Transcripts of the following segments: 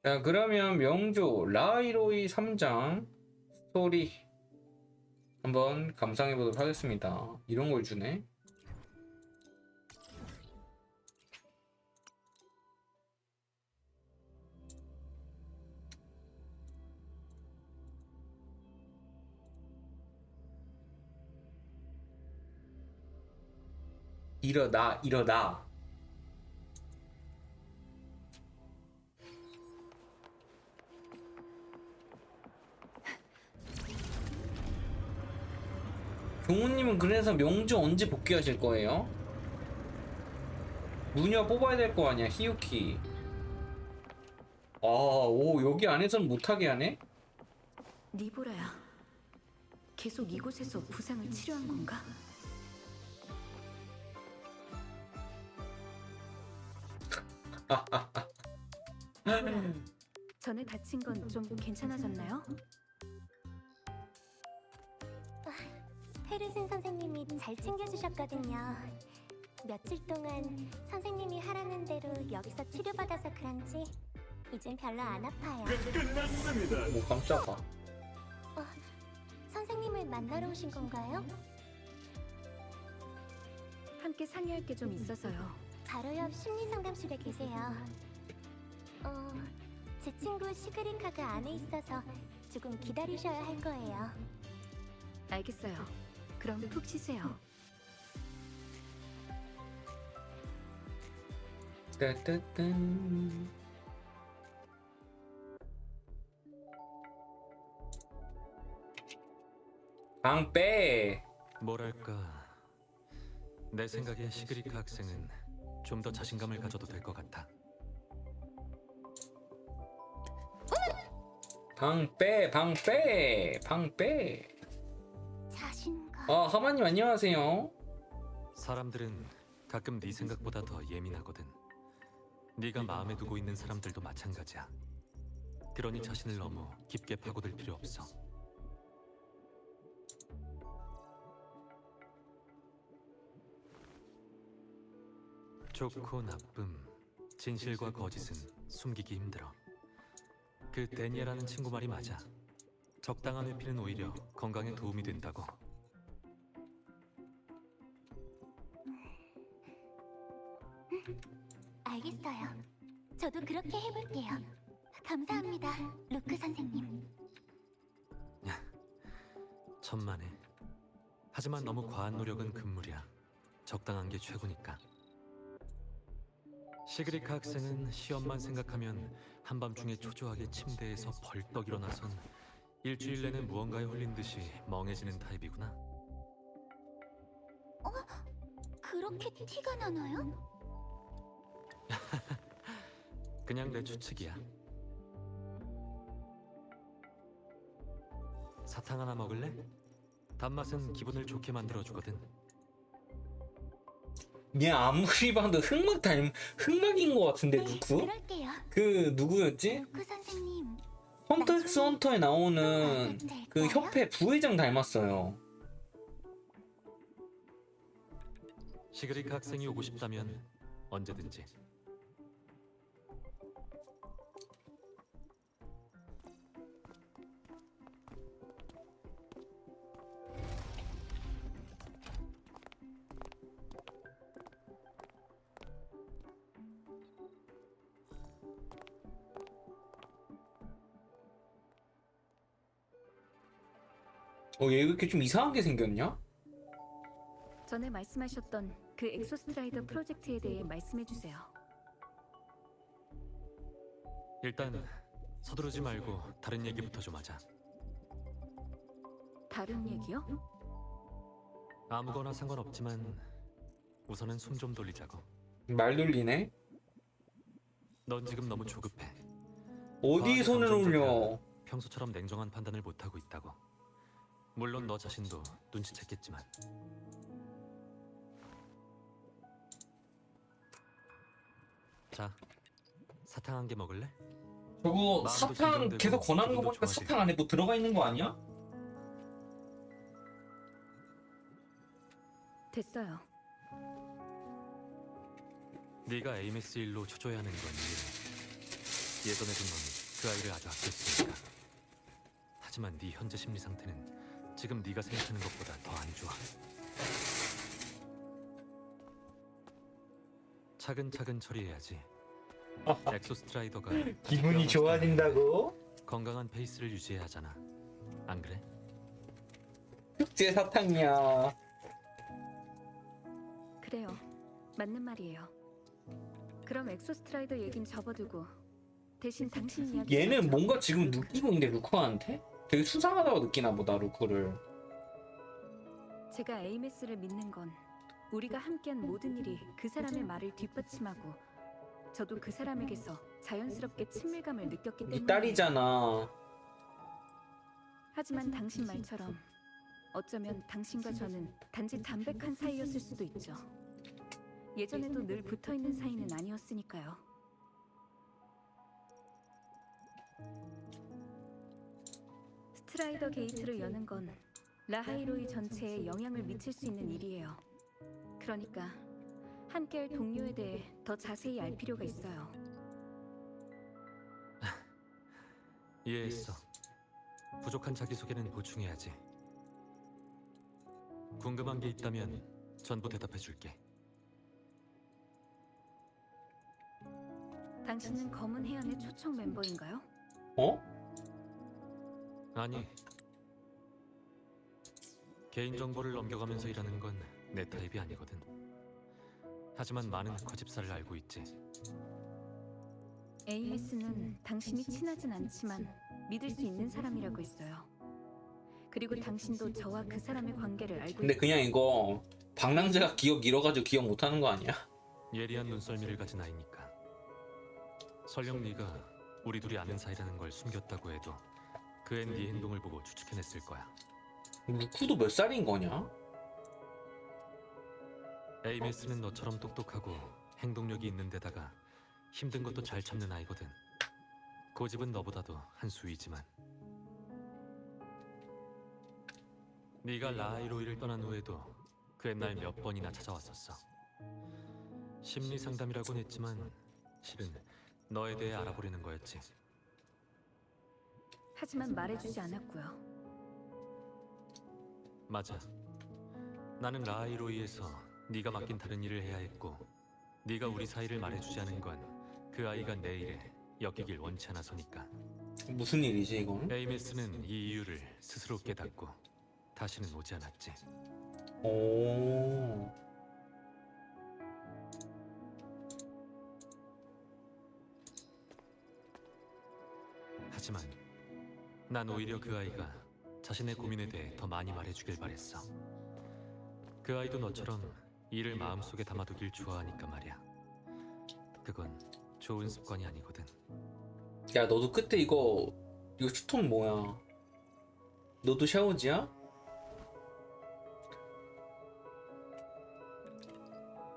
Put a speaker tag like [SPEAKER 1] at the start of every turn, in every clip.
[SPEAKER 1] 자, 그러면 명조 라이로이 3장 스토리 한번 감상해 보도록 하겠습니다. 이런 걸 주네. 일어나, 일어나. 종우님은 그래서 명조 언제 복귀하실 거예요? 무녀 뽑아야 될 거 아니야, 히유키. 아, 오, 여기 안에서는 못하게 하네?
[SPEAKER 2] 니보라야, 계속 이곳에서 부상을 치료한 건가? 전에 다친 건 좀 괜찮아졌나요?
[SPEAKER 3] 페르슨 선생님이 잘 챙겨주셨거든요. 며칠 동안 선생님이 하라는 대로 여기서 치료받아서 그런지 이젠 별로 안 아파요.
[SPEAKER 4] 끝났습니다.
[SPEAKER 1] 오, 깜짝아.
[SPEAKER 3] 선생님을 만나러 오신 건가요?
[SPEAKER 2] 함께 상의할 게 좀 있어서요.
[SPEAKER 3] 바로 옆 심리상담실에 계세요. 제 친구 시그리카가 안에 있어서 조금 기다리셔야 할 거예요.
[SPEAKER 2] 알겠어요. 그럼 푹 쉬세요.
[SPEAKER 1] 따따딴. 방 빼.
[SPEAKER 5] 뭐랄까, 내 생각에 시그리카 학생은 좀 더 자신감을 가져도 될 것 같아.
[SPEAKER 1] 방 빼, 방 빼, 방 빼.
[SPEAKER 3] 자신감.
[SPEAKER 1] 하마님 안녕하세요.
[SPEAKER 5] 사람들은 가끔 네 생각보다 더 예민하거든. 네가 마음에 두고 있는 사람들도 마찬가지야. 그러니 자신을 너무 깊게 파고들 필요 없어. 좋고 나쁨, 진실과 거짓은 숨기기 힘들어. 그 데니엘라는 친구 말이 맞아. 적당한 회피는 오히려 건강에 도움이 된다고.
[SPEAKER 3] 알겠어요. 저도 그렇게 해볼게요. 감사합니다, 루크 선생님.
[SPEAKER 5] 천만에. 하지만 너무 과한 노력은 금물이야. 적당한 게 최고니까. 시그리카 학생은 시험만 생각하면 한밤중에 초조하게 침대에서 벌떡 일어나선 일주일 내내 무언가에 홀린 듯이 멍해지는 타입이구나.
[SPEAKER 3] 그렇게 티가 나나요?
[SPEAKER 5] 그냥 내 추측이야. 사탕 하나 먹을래? 단맛은 기분을 좋게 만들어주거든.
[SPEAKER 1] 얘 아무리 봐도 흑막인 것 같은데, 누구?
[SPEAKER 3] 그럴게요.
[SPEAKER 1] 그 누구였지?
[SPEAKER 3] 루크 선생님.
[SPEAKER 1] 헌터 엑스 헌터에 나오는 그 협회 부회장 닮았어요.
[SPEAKER 5] 시그리카 학생이 오고 싶다면 언제든지.
[SPEAKER 1] 얘 왜 이렇게 좀 이상하게 생겼냐?
[SPEAKER 2] 전에 말씀하셨던 그 엑소스트라이더 프로젝트에 대해 말씀해 주세요.
[SPEAKER 5] 일단 서두르지 말고 다른 얘기부터 좀 하자.
[SPEAKER 2] 다른 얘기요?
[SPEAKER 5] 아무거나 상관없지만 우선은 숨 좀 돌리자고.
[SPEAKER 1] 말 돌리네?
[SPEAKER 5] 넌 지금 너무 조급해.
[SPEAKER 1] 어디 손을
[SPEAKER 5] 감정적이라
[SPEAKER 1] 올려?
[SPEAKER 5] 평소처럼 냉정한 판단을 못하고 있다고. 물론 너 자신도 눈치챘겠지만. 자, 사탕 한 개 먹을래?
[SPEAKER 1] 저거
[SPEAKER 5] 마음도
[SPEAKER 1] 사탕
[SPEAKER 5] 진정되고
[SPEAKER 1] 계속 권하는 거
[SPEAKER 5] 기분도
[SPEAKER 1] 보니까
[SPEAKER 5] 좋아지고.
[SPEAKER 1] 사탕 안에 뭐 들어가 있는 거 아니야?
[SPEAKER 2] 됐어요.
[SPEAKER 5] 네가 에이메스 일로 초조해하는 건 이해해. 예전에도 넌 그 아이를 아주 아꼈으니까. 하지만 네 현재 심리 상태는 지금 네가 생각하는 것보다 더 안 좋아. 차근차근 처리해야지. 엑소스트라이더가
[SPEAKER 1] 기분이 좋아진다고?
[SPEAKER 5] 건강한 페이스를 유지해야 하잖아. 안 그래?
[SPEAKER 1] 흑제 사탕이야.
[SPEAKER 2] 그래요. 맞는 말이에요. 그럼 엑소스트라이더 얘긴 접어두고 대신 당신 이야기.
[SPEAKER 1] 얘는
[SPEAKER 2] 들어줘.
[SPEAKER 1] 뭔가 지금 느끼고 있는데 루크한테? 되게 수상하다고 느끼나 보다 루크를.
[SPEAKER 2] 제가 에이메스를 믿는 건 우리가 함께한 모든 일이 그 사람의 말을 뒷받침하고 저도 그 사람에게서 자연스럽게 친밀감을 느꼈기
[SPEAKER 1] 네
[SPEAKER 2] 때문에.
[SPEAKER 1] 딸이잖아.
[SPEAKER 2] 하지만 당신 말처럼 어쩌면 당신과 저는 단지 담백한 사이였을 수도 있죠. 예전에도 늘 붙어있는 사이는 아니었으니까요. 스트라이더 게이트를 여는 건 라하이로이 전체에 영향을 미칠 수 있는 일이에요. 그러니까 함께할 동료에 대해 더 자세히 알 필요가 있어요.
[SPEAKER 5] 이해했어. 부족한 자기소개는 보충해야지. 궁금한 게 있다면 전부 대답해줄게.
[SPEAKER 2] 당신은 검은 해안의 초청 멤버인가요?
[SPEAKER 1] 어?
[SPEAKER 5] 아니, 개인정보를 넘겨가면서 일하는 건 내 타입이 아니거든. 하지만 많은 거짓말을 알고 있지.
[SPEAKER 2] 에이미스는 당신이 친하진 않지만 믿을 수 있는 사람이라고 했어요. 그리고 당신도 저와 그 사람의 관계를 알고
[SPEAKER 1] 근데 그냥 이거 방랑자가 기억 잃어가지고 기억 못하는 거 아니야?
[SPEAKER 5] 예리한 눈썰미를 가진 아이니까. 설령 네가 우리 둘이 아는 사이라는 걸 숨겼다고 해도 그앤 네 행동을 보고 추측해냈을 거야.
[SPEAKER 1] 루크도 몇 살인 거냐?
[SPEAKER 5] 에이메스는 너처럼 똑똑하고 행동력이 있는 데다가 힘든 것도 잘 참는 아이거든. 고집은 너보다도 한 수위지만. 네가 라하이로이를 떠난 후에도 그 옛날 몇 번이나 찾아왔었어. 심리 상담이라고는 했지만 실은 너에 대해 알아보려는 거였지.
[SPEAKER 2] 하지만 말해주지 않았고요.
[SPEAKER 5] 맞아. 나는 라하이로이에서 네가 맡긴 다른 일을 해야 했고, 네가 우리 사이를 말해주지 않은 건 그 아이가 내 일에 엮이길 원치 않아서니까.
[SPEAKER 1] 무슨 일이지 이건?
[SPEAKER 5] 에이메스는 이 이유를 스스로 깨닫고 다시는 오지 않았지.
[SPEAKER 1] 오.
[SPEAKER 5] 하지만 난 오히려 그 아이가 자신의 고민에 대해 더 많이 말해주길 바랬어. 그 아이도 너처럼 일을 마음속에 담아두길 좋아하니까 말이야. 그건 좋은 습관이 아니거든.
[SPEAKER 1] 야 너도 그때 이거 추톤 뭐야? 너도 샤오지야?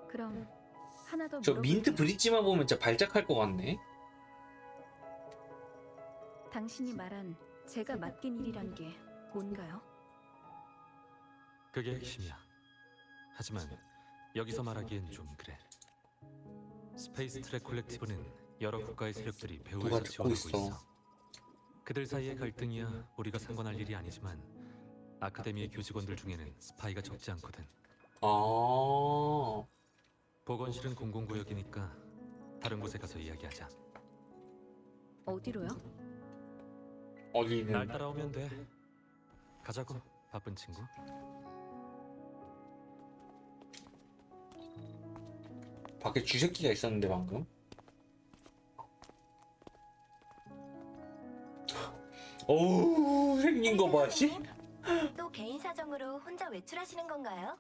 [SPEAKER 2] 그럼 하나 더
[SPEAKER 1] 저 민트
[SPEAKER 2] 물어볼게요.
[SPEAKER 1] 브릿지만 보면 진짜 발작할 것 같네.
[SPEAKER 2] 당신이 말한 제가 맡긴 일이란 게 뭔가요?
[SPEAKER 5] 그게 핵심이야. 하지만 여기서 말하기엔 좀 그래. 스페이스 트랙 콜렉티브는 여러 국가의 세력들이
[SPEAKER 1] 누가
[SPEAKER 5] 배후에서
[SPEAKER 1] 듣고
[SPEAKER 5] 지원하고
[SPEAKER 1] 있어?
[SPEAKER 5] 있어. 그들 사이의 갈등이야 우리가 상관할 일이 아니지만 아카데미의 교직원들 중에는 스파이가 적지 않거든.
[SPEAKER 1] 아.
[SPEAKER 5] 보건실은 공공구역이니까 다른 곳에 가서 이야기하자.
[SPEAKER 2] 어디로요?
[SPEAKER 5] 날
[SPEAKER 1] 어디는?
[SPEAKER 5] 따라오면 돼. 가자고, 바쁜 친구.
[SPEAKER 1] 밖에 쥐새끼가 있었는데 방금. 어우 생긴 거 봐, 씨.
[SPEAKER 3] 또 개인 사정으로 혼자 외출하시는 건가요?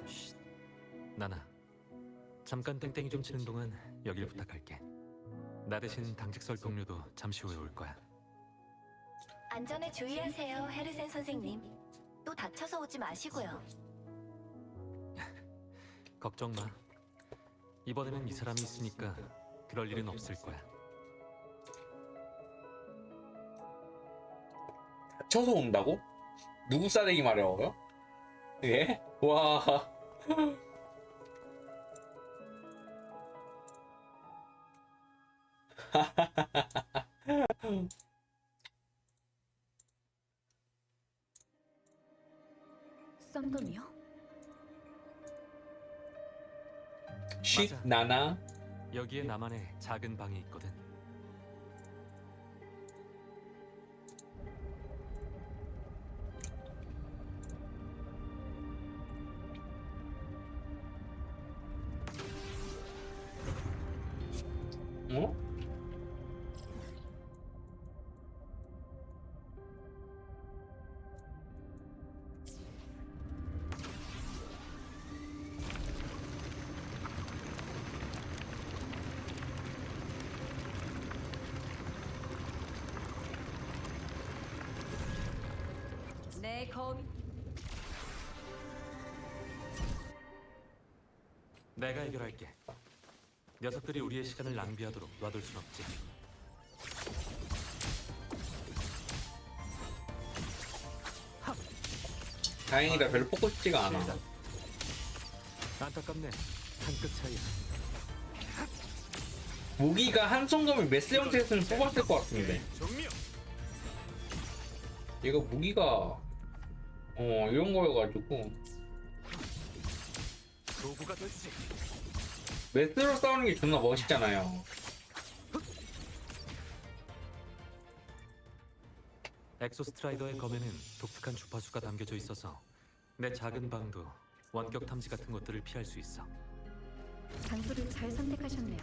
[SPEAKER 5] 쉿. 나나, 잠깐 땡땡이 좀 치는 동안 여길 부탁할게. 나 대신 당직 설 동료도 잠시 후에 올 거야.
[SPEAKER 3] 안전에 주의하세요, 헤르센 선생님. 또 다쳐서 오지 마시고요.
[SPEAKER 5] 걱정 마. 이번에는 이 사람이 있으니까 그럴 일은 없을 거야.
[SPEAKER 1] 쳐서 온다고? 누구 싸대기 마려워요? 예? 와.
[SPEAKER 2] 썬덤이요?
[SPEAKER 1] 쉿
[SPEAKER 5] 맞아.
[SPEAKER 1] 나나.
[SPEAKER 5] 여기에 나만의 작은 방이 있거든.
[SPEAKER 1] 어?
[SPEAKER 2] 내 검이
[SPEAKER 5] 내가 해결할게. 녀석들이 우리의 시간을 낭비하도록 놔둘 순 없지.
[SPEAKER 1] 다행이다. 별로 뽑고 싶지가 않아.
[SPEAKER 5] 실장. 안타깝네. 한 끗 차이야.
[SPEAKER 1] 무기가 한 손검을 메스 형태였으면 뽑았을 것 같은데. 얘가 무기가 이런 거여가지고
[SPEAKER 5] 도구가 되지.
[SPEAKER 1] 메스로 싸우는 게 존나 멋있잖아요.
[SPEAKER 5] 엑소스트라이더의 검에는 독특한 주파수가 담겨져 있어서 내 작은 방도 원격 탐지 같은 것들을 피할 수 있어.
[SPEAKER 2] 장소를 잘 선택하셨네요.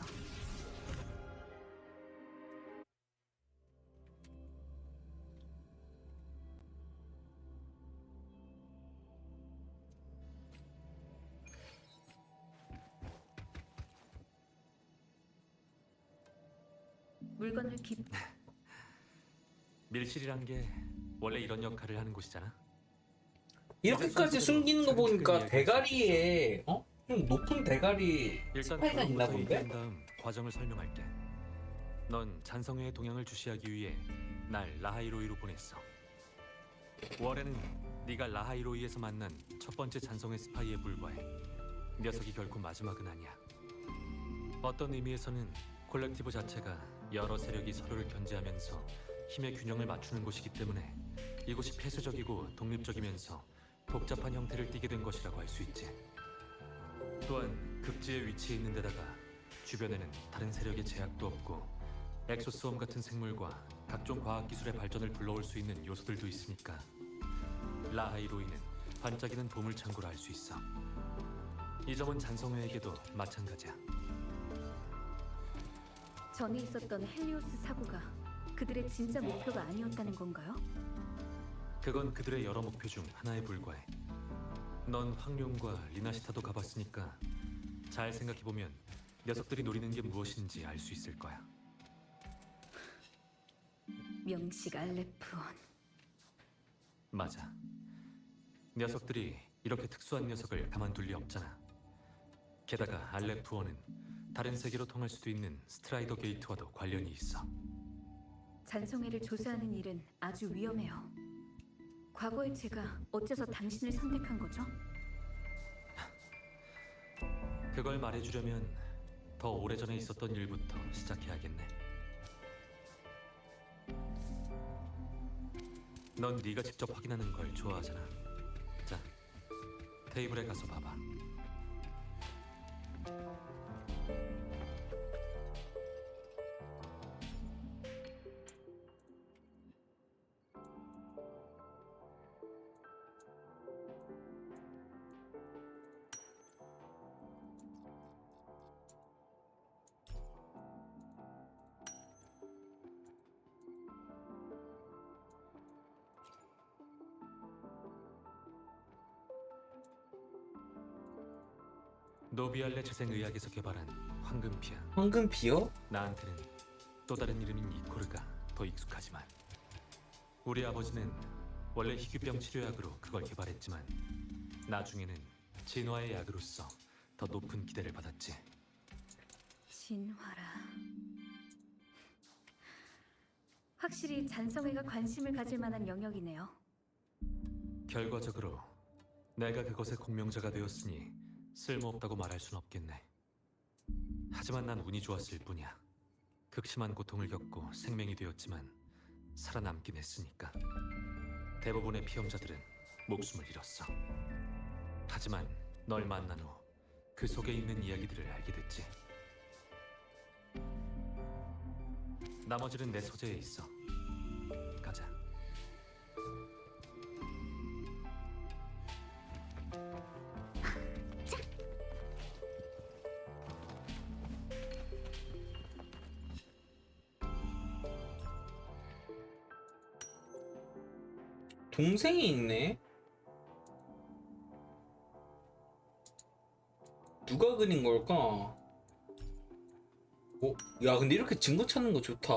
[SPEAKER 2] 물건을 깊
[SPEAKER 5] 밀실이란 게 원래 이런 역할을 하는 곳이잖아.
[SPEAKER 1] 이렇게까지 숨기는 거 보니까 대가리에 좀 높은 대가리
[SPEAKER 5] 일단
[SPEAKER 1] 스파이가 있나
[SPEAKER 5] 결론부터
[SPEAKER 1] 본데?
[SPEAKER 5] 얘기한 다음 과정을 설명할게. 넌 잔성회의 동향을 주시하기 위해 날 라하이로이로 보냈어. 월에는 네가 라하이로이에서 만난 첫 번째 잔성회 스파이에 불과해. 녀석이 결코 마지막은 아니야. 어떤 의미에서는 콜렉티브 자체가 여러 세력이 서로를 견제하면서 힘의 균형을 맞추는 곳이기 때문에 이곳이 폐쇄적이고 독립적이면서 복잡한 형태를 띠게 된 것이라고 할 수 있지. 또한 극지에 위치해 있는 데다가 주변에는 다른 세력의 제약도 없고 엑소스웜 같은 생물과 각종 과학기술의 발전을 불러올 수 있는 요소들도 있으니까 라하이로이는 반짝이는 보물창고라 할 수 있어. 이 점은 잔성회에게도 마찬가지야.
[SPEAKER 2] 전에 있었던 헬리오스 사고가 그들의 진짜 목표가 아니었다는 건가요?
[SPEAKER 5] 그건 그들의 여러 목표 중 하나에 불과해. 넌 황룡과 리나시타도 가봤으니까 잘 생각해보면 녀석들이 노리는 게 무엇인지 알 수 있을 거야.
[SPEAKER 2] 명식 알레프온.
[SPEAKER 5] 맞아. 녀석들이 이렇게 특수한 녀석을 가만둘 리 없잖아. 게다가 알레프원은 다른 세계로 통할 수도 있는 스트라이더 게이트와도 관련이 있어.
[SPEAKER 2] 잔성회를 조사하는 일은 아주 위험해요. 과거의 제가 어째서 당신을 선택한 거죠?
[SPEAKER 5] 그걸 말해주려면 더 오래전에 있었던 일부터 시작해야겠네. 넌 네가 직접 확인하는 걸 좋아하잖아. 자, 테이블에 가서 봐봐. 노비알레 재생의학에서 개발한 황금피야.
[SPEAKER 1] 황금 비어?
[SPEAKER 5] 나한테는 또 다른 이름인 이코르가 더 익숙하지만 우리 아버지는 원래 희귀병 치료약으로 그걸 개발했지만 나중에는 진화의 약으로서 더 높은 기대를 받았지.
[SPEAKER 2] 진화라. 확실히 잔성회가 관심을 가질 만한 영역이네요.
[SPEAKER 5] 결과적으로 내가 그것의 공명자가 되었으니 쓸모없다고 말할 순 없겠네. 하지만 난 운이 좋았을 뿐이야. 극심한 고통을 겪고 생명이 되었지만 살아남긴 했으니까. 대부분의 피험자들은 목숨을 잃었어. 하지만 널 만난 후 그 속에 있는 이야기들을 알게 됐지. 나머지는 내 소재에 있어. 가자.
[SPEAKER 1] 동생이 있네. 누가 그린 걸까? 야, 근데 이렇게 증거 찾는 거 좋다.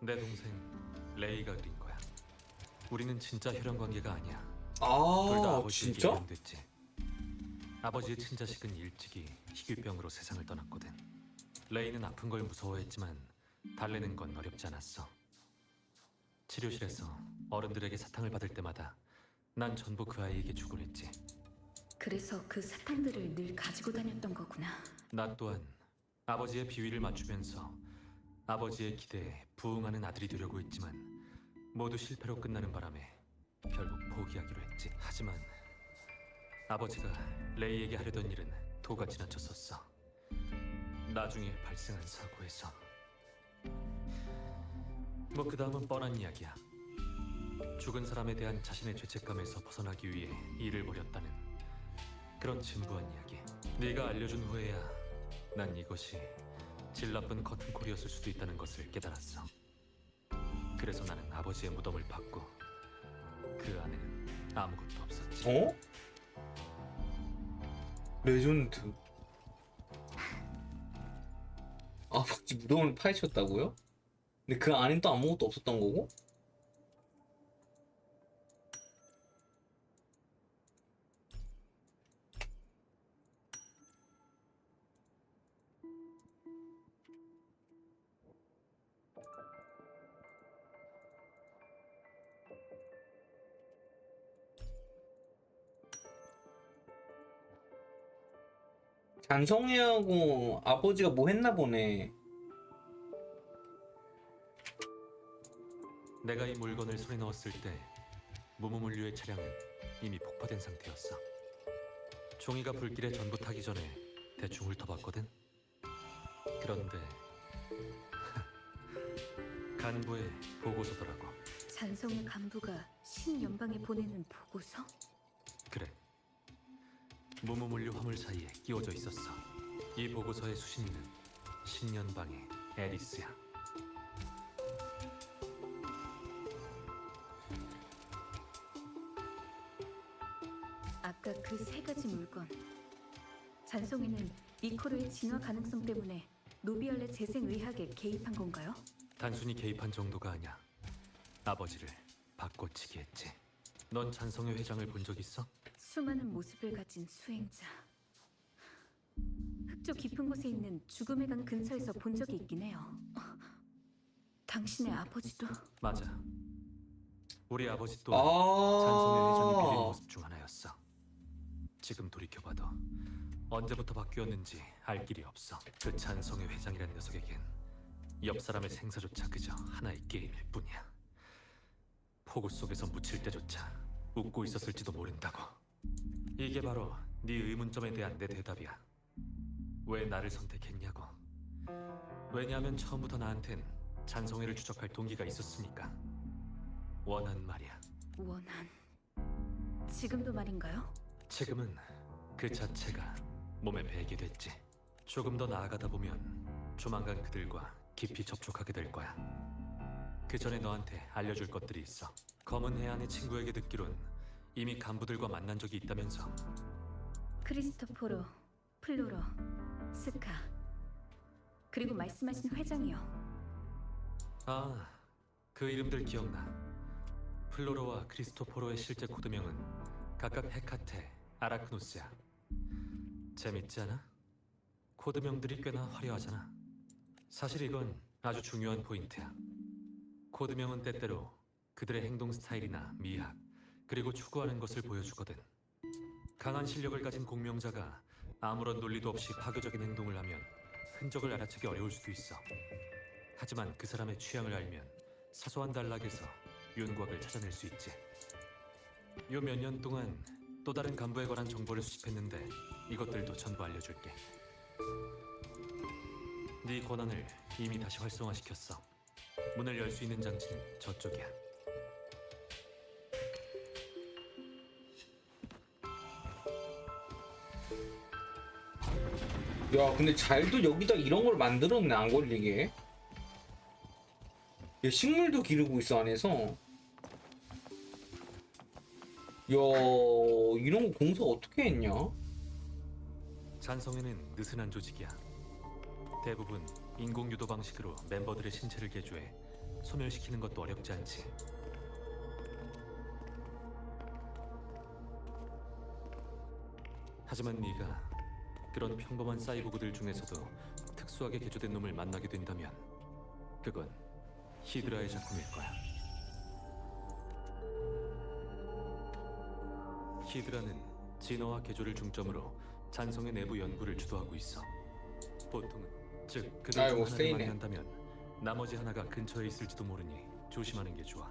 [SPEAKER 5] 내 동생 레이가 그린 거야. 우리는 진짜 혈연 관계가 아니야. 둘 다
[SPEAKER 1] 아,
[SPEAKER 5] 아버지에게
[SPEAKER 1] 진짜?
[SPEAKER 5] 유행됐지. 아버지의 친자식은 일찍이 희귀병으로 세상을 떠났거든. 레이는 아픈 걸 무서워했지만 달래는 건 어렵지 않았어. 치료실에서 어른들에게 사탕을 받을 때마다 난 전부 그 아이에게 주곤 했지.
[SPEAKER 2] 그래서 그 사탕들을 늘 가지고 다녔던 거구나.
[SPEAKER 5] 나 또한 아버지의 비위를 맞추면서 아버지의 기대에 부응하는 아들이 되려고 했지만 모두 실패로 끝나는 바람에 결국 포기하기로 했지. 하지만 아버지가 레이에게 하려던 일은 도가 지나쳤었어. 나중에 발생한 사고에서. 뭐 그 다음은 뻔한 이야기야. 죽은 사람에 대한 자신의 죄책감에서 벗어나기 위해 일을 벌였다는 그런 진부한 이야기. 네가 알려준 후에야 난 이것이 질 나쁜 커튼콜이었을 수도 있다는 것을 깨달았어. 그래서 나는 아버지의 무덤을 받고 그 안에는 아무것도 없었지.
[SPEAKER 1] 어? 레전드. 아버지 무덤을 파헤쳤다고요? 근데 그 안엔 또 아무것도 없었던 거고? 잔성이하고 아버지가 뭐 했나 보네.
[SPEAKER 5] 내가 이 물건을 손에 넣었을 때 무무물류의 차량은 이미 폭파된 상태였어. 종이가 불길에 전부 타기 전에 대충 훑어봤거든. 그런데 간부의 보고서더라고.
[SPEAKER 2] 잔성의 간부가 신연방에 보내는 보고서?
[SPEAKER 5] 그래. 무무물류 화물 사이에 끼워져 있었어. 이 보고서의 수신인은 신연방의 에리스야.
[SPEAKER 2] 아까 그 세 가지 물건. 잔성이는 니코르의 진화 가능성 때문에 노비알레 재생의학에 개입한 건가요?
[SPEAKER 5] 단순히 개입한 정도가 아니야. 아버지를 바꿔치기 했지. 넌 잔성의 회장을 본 적 있어?
[SPEAKER 2] 수많은 모습을 가진 수행자. 흑조 깊은 곳에 있는 죽음의 강 근처에서 본 적이 있긴 해요. 당신의 아버지도?
[SPEAKER 5] 맞아. 우리 아버지 또한 잔성의 회장이 빌린
[SPEAKER 1] 아,
[SPEAKER 5] 모습 중 하나였어. 지금 돌이켜봐도 언제부터 바뀌었는지 알 길이 없어. 그 잔성의 회장이란 녀석에겐 옆 사람의 생사조차 그저 하나의 게임일 뿐이야. 폭우 속에서 묻힐 때조차 웃고 있었을지도 모른다고. 이게 바로 네 의문점에 대한 내 대답이야. 왜 나를 선택했냐고. 왜냐하면 처음부터 나한텐 잔성회를 추적할 동기가 있었으니까. 원한 말이야.
[SPEAKER 2] 원한. 지금도 말인가요?
[SPEAKER 5] 지금은 그 자체가 몸에 배게 됐지. 조금 더 나아가다 보면 조만간 그들과 깊이 접촉하게 될 거야. 그 전에 너한테 알려줄 것들이 있어. 검은 해안의 친구에게 듣기론 이미 간부들과 만난 적이 있다면서.
[SPEAKER 2] 크리스토포로, 플로로, 스카. 그리고 말씀하신 회장이요.
[SPEAKER 5] 아, 그 이름들 기억나. 플로로와 크리스토포로의 실제 코드명은 각각 헤카테, 아라크노스야. 재밌지 않아? 코드명들이 꽤나 화려하잖아. 사실 이건 아주 중요한 포인트야. 코드명은 때때로 그들의 행동 스타일이나 미학, 그리고 추구하는 것을 보여주거든. 강한 실력을 가진 공명자가 아무런 논리도 없이 파괴적인 행동을 하면 흔적을 알아채기 어려울 수도 있어. 하지만 그 사람의 취향을 알면 사소한 단락에서 윤곽을 찾아낼 수 있지. 요 몇 년 동안 또 다른 간부에 관한 정보를 수집했는데 이것들도 전부 알려줄게. 네 권한을 이미 다시 활성화시켰어. 문을 열 수 있는 장치는 저쪽이야.
[SPEAKER 1] 야, 근데 잘도 여기다 이런 걸 만들었네, 안 걸리게. 야, 식물도 기르고 있어, 안에서. 야, 이런 거 공사 어떻게 했냐?
[SPEAKER 5] 잔성에는 느슨한 조직이야. 대부분 인공 유도 방식으로 멤버들의 신체를 개조해 소멸시키는 것도 어렵지 않지. 하지만 네가 그런 평범한 사이보그들 중에서도 특수하게 개조된 놈을 만나게 된다면 그건 히드라의 작품일 거야. 히드라는 진화와 개조를 중점으로 잔성의 내부 연구를 주도하고 있어. 보통은 즉 그들
[SPEAKER 1] 아이고,
[SPEAKER 5] 중 하나를
[SPEAKER 1] 세이네.
[SPEAKER 5] 만난다면 나머지 하나가 근처에 있을지도 모르니 조심하는 게 좋아.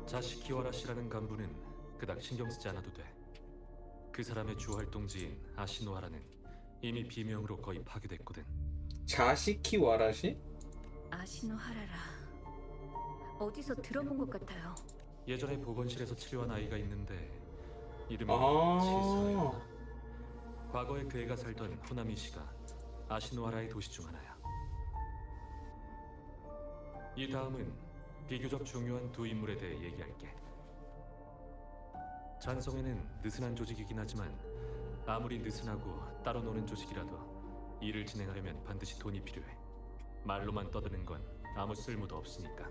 [SPEAKER 5] 자시키와라 씨라는 간부는 그닥 신경 쓰지 않아도 돼. 그 사람의 주 활동지인 아시노하라는 이미 비명으로 거의 파괴됐거든.
[SPEAKER 1] 자시키 와라시?
[SPEAKER 2] 아시노 하라라. 어디서 들어본 것 같아요.
[SPEAKER 5] 예전에 보건실에서 치료한 아이가 있는데 이름이
[SPEAKER 1] 아.
[SPEAKER 5] 치사였나? 과거에 그 애가 살던 호나미 씨가 아시노하라의 도시 중 하나야. 이 다음은 비교적 중요한 두 인물에 대해 얘기할게. 잔성에는 느슨한 조직이긴 하지만 아무리 느슨하고 따로 노는 조직이라도 일을 진행하려면 반드시 돈이 필요해. 말로만 떠드는 건 아무 쓸모도 없으니까.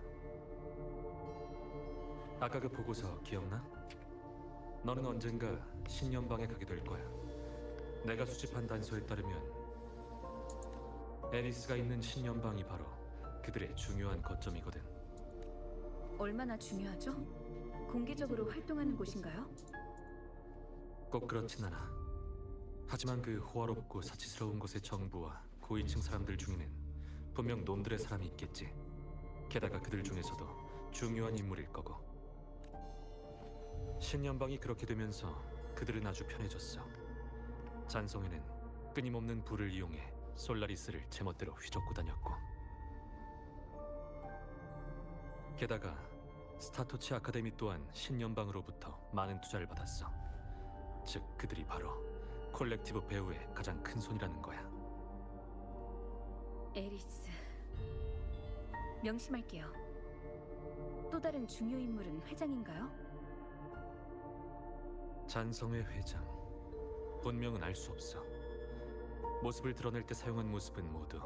[SPEAKER 5] 아까 그 보고서 기억나? 너는 언젠가 신년방에 가게 될 거야. 내가 수집한 단서에 따르면 애니스가 있는 신년방이 바로 그들의 중요한 거점이거든.
[SPEAKER 2] 얼마나 중요하죠? 공개적으로 활동하는 곳인가요?
[SPEAKER 5] 꼭 그렇진 않아. 하지만 그 호화롭고 사치스러운 곳의 정부와 고위층 사람들 중에는 분명 놈들의 사람이 있겠지. 게다가 그들 중에서도 중요한 인물일 거고. 신년방이 그렇게 되면서 그들은 아주 편해졌어. 잔성에는 끊임없는 불을 이용해 솔라리스를 제멋대로 휘젓고 다녔고, 게다가 스타토치 아카데미 또한 신년방으로부터 많은 투자를 받았어. 즉 그들이 바로 콜렉티브 배후의 가장 큰 손이라는 거야.
[SPEAKER 2] 에리스. 명심할게요. 또 다른 중요 인물은 회장인가요?
[SPEAKER 5] 잔성의 회장. 본명은 알 수 없어. 모습을 드러낼 때 사용한 모습은 모두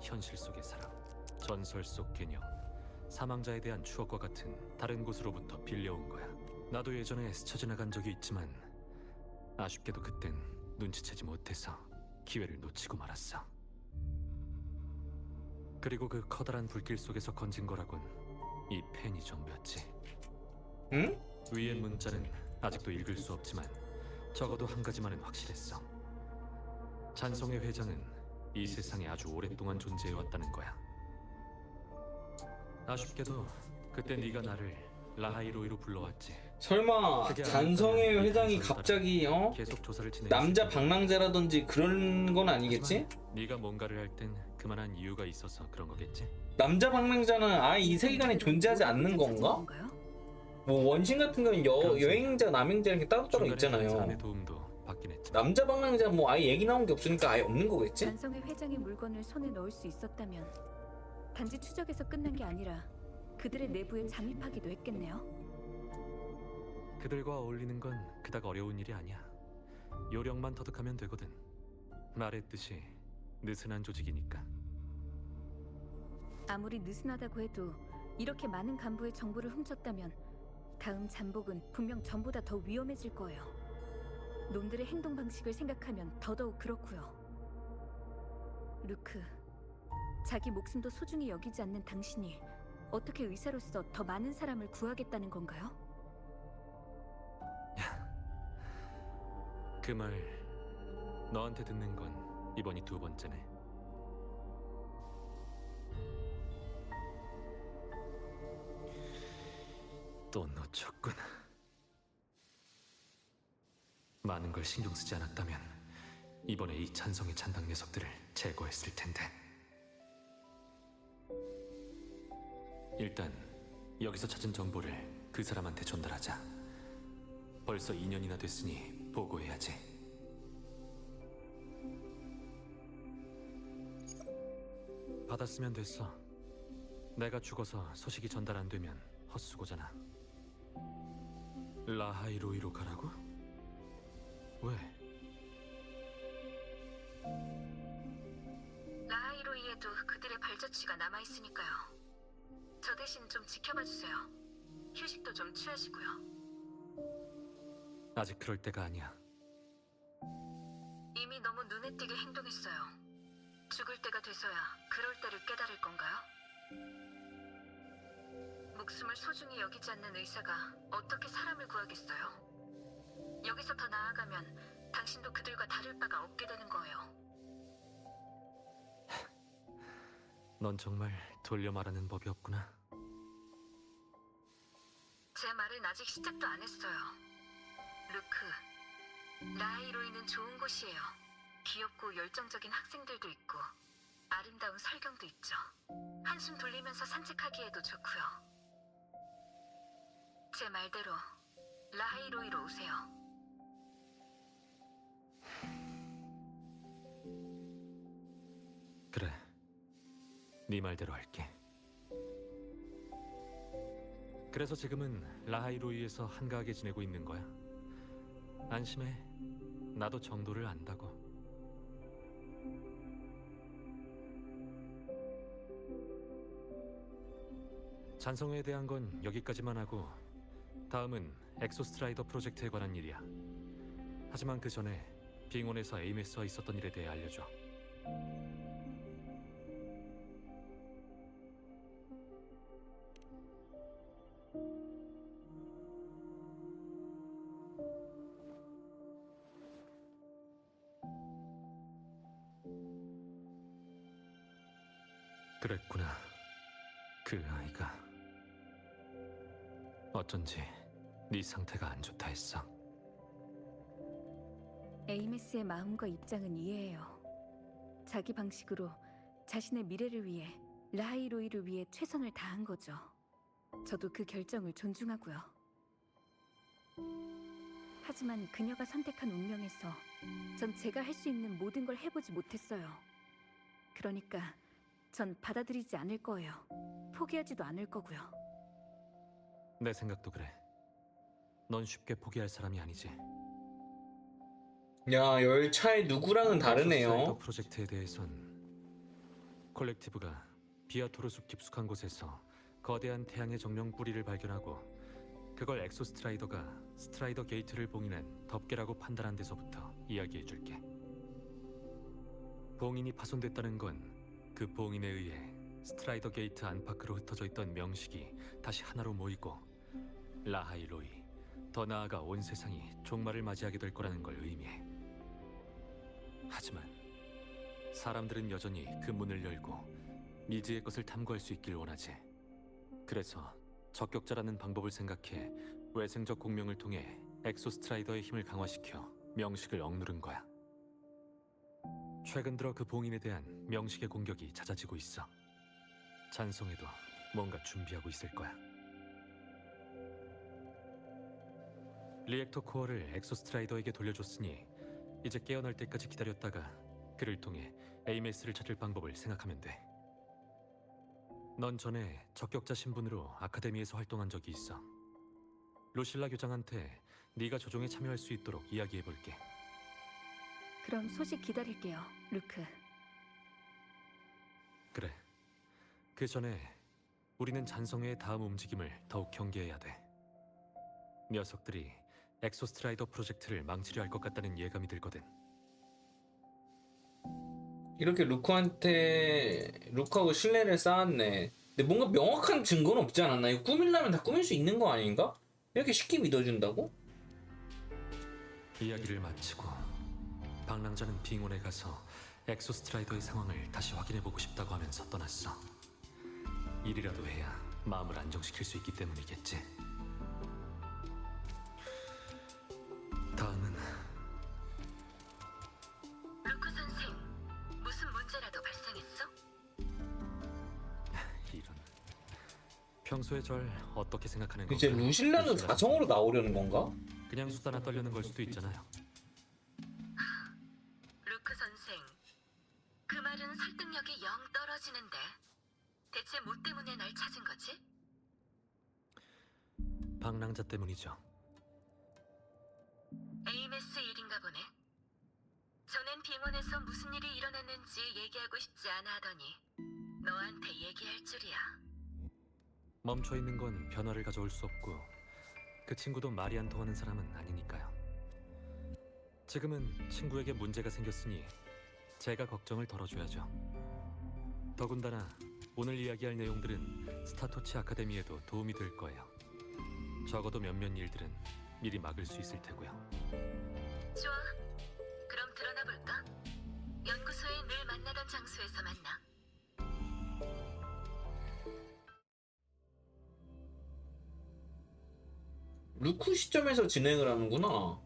[SPEAKER 5] 현실 속의 사람, 전설 속 개념, 사망자에 대한 추억과 같은 다른 곳으로부터 빌려온 거야. 나도 예전에 스쳐 지나간 적이 있지만 아쉽게도 그땐 눈치채지 못해서 기회를 놓치고 말았어. 그리고 그 커다란 불길 속에서 건진 거라곤 이 펜이 전부였지.
[SPEAKER 1] 응?
[SPEAKER 5] 위의 문자는 아직도 읽을 수 없지만 적어도 한 가지만은 확실했어. 잔성의 회장은 이 세상에 아주 오랫동안 존재해왔다는 거야. 아쉽게도 그때 네가 나를 라하이로이로 불러왔지.
[SPEAKER 1] 설마
[SPEAKER 5] 그게
[SPEAKER 1] 잔성의
[SPEAKER 5] 아닐까요?
[SPEAKER 1] 회장이
[SPEAKER 5] 이
[SPEAKER 1] 갑자기
[SPEAKER 5] 계속 조사를 진행.
[SPEAKER 1] 남자 방랑자라든지 그런 건 아니겠지?
[SPEAKER 5] 네가 뭔가를 할 땐 그만한 이유가 있어서 그런 거겠지.
[SPEAKER 1] 남자 방랑자는 아예 이 세계관에 존재하지 않는 건가? 뭐 원신 같은 경우는
[SPEAKER 5] 그렇지.
[SPEAKER 1] 여행자, 남행자 이렇게 따로따로
[SPEAKER 5] 중간에
[SPEAKER 1] 있잖아요.
[SPEAKER 5] 사람의 도움도 받긴 했지.
[SPEAKER 1] 남자 방랑자 뭐 아예 얘기 나온 게 없으니까 아예 없는 거겠지?
[SPEAKER 2] 잔성의 회장의 물건을 손에 넣을 수 있었다면 단지 추적에서 끝난 게 아니라 그들의 내부에 잠입하기도 했겠네요.
[SPEAKER 5] 그들과 어울리는 건 그닥 어려운 일이 아니야. 요령만 터득하면 되거든. 말했듯이 느슨한 조직이니까.
[SPEAKER 2] 아무리 느슨하다고 해도 이렇게 많은 간부의 정보를 훔쳤다면 다음 잠복은 분명 전보다 더 위험해질 거예요. 놈들의 행동 방식을 생각하면 더더욱 그렇고요. 루크, 자기 목숨도 소중히 여기지 않는 당신이 어떻게 의사로서 더 많은 사람을 구하겠다는 건가요?
[SPEAKER 5] 그 말 너한테 듣는 건 이번이 두 번째네. 또 놓쳤군. 많은 걸 신경 쓰지 않았다면 이번에 이 찬성의 찬당 녀석들을 제거했을 텐데. 일단 여기서 찾은 정보를 그 사람한테 전달하자. 벌써 2년이나 됐으니 보고해야지. 받았으면 됐어. 내가 죽어서 소식이 전달 안 되면 헛수고잖아. 라하이로이로 가라고? 왜?
[SPEAKER 2] 라하이로이에도 그들의 발자취가 남아있으니까요. 저 대신 좀 지켜봐 주세요. 휴식도 좀 취하시고요.
[SPEAKER 5] 아직 그럴 때가 아니야.
[SPEAKER 2] 이미 너무 눈에 띄게 행동했어요. 죽을 때가 돼서야 그럴 때를 깨달을 건가요? 목숨을 소중히 여기지 않는 의사가 어떻게 사람을 구하겠어요? 여기서 더 나아가면 당신도 그들과 다를 바가 없게 되는 거예요.
[SPEAKER 5] 넌 정말 돌려 말하는 법이 없구나.
[SPEAKER 2] 제 말은 아직 시작도 안 했어요. 루크, 라하이로이는 좋은 곳이에요. 귀엽고 열정적인 학생들도 있고 아름다운 설경도 있죠. 한숨 돌리면서 산책하기에도 좋고요. 제 말대로 라하이로이로 오세요.
[SPEAKER 5] 그래, 네 말대로 할게. 그래서 지금은 라하이로이에서 한가하게 지내고 있는 거야. 안심해, 나도 정도를 안다고. 잔성회에 대한 건 여기까지만 하고 다음은 엑소스트라이더 프로젝트에 관한 일이야. 하지만 그 전에 빙원에서 에이메스와 있었던 일에 대해 알려줘. 그랬구나. 그 아이가 어쩐지 네 상태가 안 좋다 했어.
[SPEAKER 2] 에이메스의 마음과 입장은 이해해요. 자기 방식으로 자신의 미래를 위해 라하이로이를 위해 최선을 다한 거죠. 저도 그 결정을 존중하고요. 하지만 그녀가 선택한 운명에서 전 제가 할 수 있는 모든 걸 해보지 못했어요. 그러니까 전 받아들이지 않을 거예요. 포기하지도 않을 거고요.
[SPEAKER 5] 내 생각도 그래. 넌 쉽게 포기할 사람이 아니지.
[SPEAKER 1] 야, 열차의 누구랑은
[SPEAKER 5] 엑소스트라이더
[SPEAKER 1] 다르네요.
[SPEAKER 5] 프로젝트에 대해선 콜렉티브가 비아토르 숲 깊숙한 곳에서 거대한 태양의 정령 뿌리를 발견하고 그걸 엑소스트라이더가 스트라이더 게이트를 봉인한 덮개라고 판단한 데서부터 이야기해줄게. 봉인이 파손됐다는 건 그 봉인에 의해 스트라이더 게이트 안팎으로 흩어져 있던 명식이 다시 하나로 모이고 라하이로이, 더 나아가 온 세상이 종말을 맞이하게 될 거라는 걸 의미해. 하지만 사람들은 여전히 그 문을 열고 미지의 것을 탐구할 수 있길 원하지. 그래서 적격자라는 방법을 생각해 외생적 공명을 통해 엑소스트라이더의 힘을 강화시켜 명식을 억누른 거야. 최근 들어 그 봉인에 대한 명식의 공격이 잦아지고 있어. 잔성에도 뭔가 준비하고 있을 거야. 리액터 코어를 엑소스트라이더에게 돌려줬으니 이제 깨어날 때까지 기다렸다가 그를 통해 에이메스를 찾을 방법을 생각하면 돼. 넌 전에 적격자 신분으로 아카데미에서 활동한 적이 있어. 루실라 교장한테 네가 조종에 참여할 수 있도록 이야기해볼게.
[SPEAKER 2] 그럼 소식 기다릴게요, 루크.
[SPEAKER 5] 그래. 그 전에 우리는 잔성회의 다음 움직임을 더욱 경계해야 돼. 녀석들이 엑소스트라이더 프로젝트를 망치려 할 것 같다는 예감이 들거든.
[SPEAKER 1] 이렇게 루크하고 신뢰를 쌓았네. 근데 뭔가 명확한 증거는 없지 않았나? 이거 꾸밀라면 다 꾸밀 수 있는 거 아닌가? 이렇게 쉽게 믿어준다고?
[SPEAKER 5] 이야기를 마치고 방랑자는 빙원에 가서 엑소스트라이더의 상황을 다시 확인해보고 싶다고 하면서 떠났어. 일이라도 해야 마음을 안정시킬 수 있기 때문이겠지. 다음은
[SPEAKER 2] 루크 선생, 무슨 문제라도 발생했어?
[SPEAKER 5] 이런. 평소에 절 어떻게 생각하는
[SPEAKER 1] 이제
[SPEAKER 5] 건가요?
[SPEAKER 1] 루실라는 사성으로 나오려는 건가?
[SPEAKER 5] 그냥 수다나 떨려는 걸 수도 있잖아요.
[SPEAKER 2] 루크 선생, 그 말은 설득력이 영 떨어지는데 대체 뭐 때문에 날 찾은 거지?
[SPEAKER 5] 방랑자 때문이죠.
[SPEAKER 2] 에이메스 일인가 보네. 전엔 빙원에서 무슨 일이 일어났는지 얘기하고 싶지 않아 하더니 너한테 얘기할 줄이야.
[SPEAKER 5] 멈춰 있는 건 변화를 가져올 수 없고 그 친구도 말이 안 통하는 사람은 아니니까요. 지금은 친구에게 문제가 생겼으니 제가 걱정을 덜어줘야죠. 더군다나 오늘 이야기할 내용들은 스타토치 아카데미에도 도움이 될 거예요. 적어도 몇몇 일들은 미리 막을 수 있을 테고요.
[SPEAKER 2] 좋아. 그럼 드러나 볼까? 연구소에 늘 만나던 장소에서 만나.
[SPEAKER 1] 루크 시점에서 진행을 하는구나.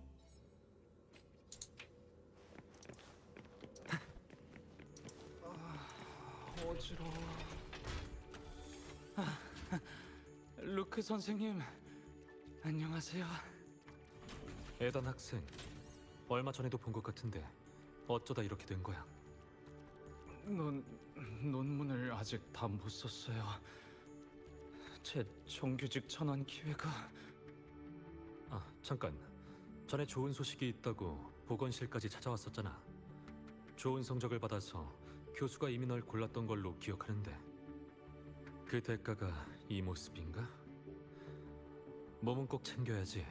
[SPEAKER 4] 어지러워. 루크 선생님, 안녕하세요.
[SPEAKER 5] 에단 학생, 얼마 전에도 본 것 같은데 어쩌다 이렇게 된 거야?
[SPEAKER 4] 논문을 아직 다 못 썼어요. 제 정규직 전환 기회가
[SPEAKER 5] 아, 잠깐. 전에 좋은 소식이 있다고 보건실까지 찾아왔었잖아. 좋은 성적을 받아서 교수가 이미 널 골랐던 걸로 기억하는데 그 대가가 이 모습인가? 몸은 꼭 챙겨야지.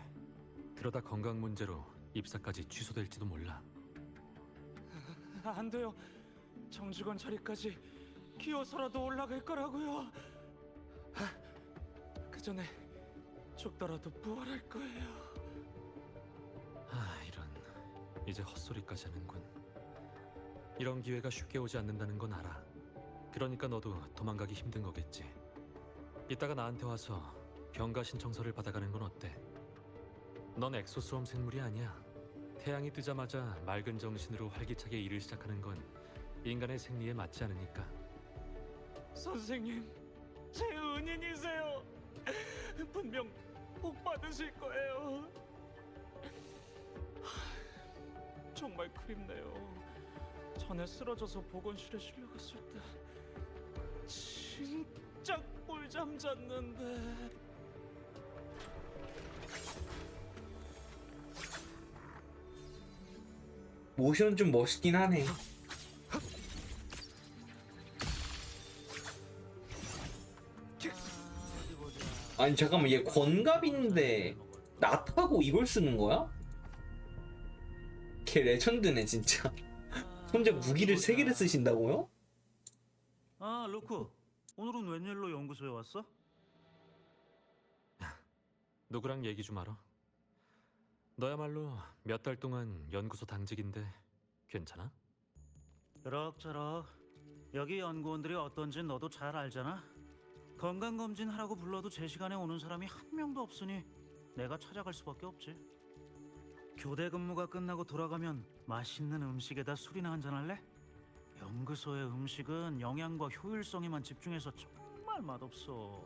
[SPEAKER 5] 그러다 건강 문제로 입사까지 취소될지도 몰라.
[SPEAKER 4] 안 돼요. 정직원 자리까지 기어서라도 올라갈 거라고요. 그 전에 죽더라도 부활할 거예요.
[SPEAKER 5] 아, 이런. 이제 헛소리까지 하는군. 이런 기회가 쉽게 오지 않는다는 건 알아. 그러니까 너도 도망가기 힘든 거겠지. 이따가 나한테 와서 병가 신청서를 받아가는 건 어때? 넌 엑소스럼 생물이 아니야. 태양이 뜨자마자 맑은 정신으로 활기차게 일을 시작하는 건 인간의 생리에 맞지 않으니까.
[SPEAKER 4] 선생님, 제 은인이세요. 분명 복 받으실 거예요. 정말 그립네요. 전에 쓰러져서 보건실에 실려갔을 때 진짜 꿀잠 잤는데.
[SPEAKER 1] 모션 좀 멋있긴 하네. 아니 잠깐만, 얘 권갑인데 나타고 이걸 쓰는 거야? 걔 레전드네 진짜. 혼자 무기를 3개를 쓰신다고요?
[SPEAKER 6] 아, 루크. 오늘은 웬일로 연구소에 왔어?
[SPEAKER 5] 누구랑 얘기 좀 하러? 너야말로 몇 달 동안 연구소 당직인데 괜찮아?
[SPEAKER 6] 그럭저럭. 여기 연구원들이 어떤지 너도 잘 알잖아. 건강검진 하라고 불러도 제 시간에 오는 사람이 한 명도 없으니 내가 찾아갈 수밖에 없지. 교대 근무가 끝나고 돌아가면 맛있는 음식에다 술이나 한잔 할래? 연구소의 음식은 영양과 효율성에만 집중해서 정말 맛없어.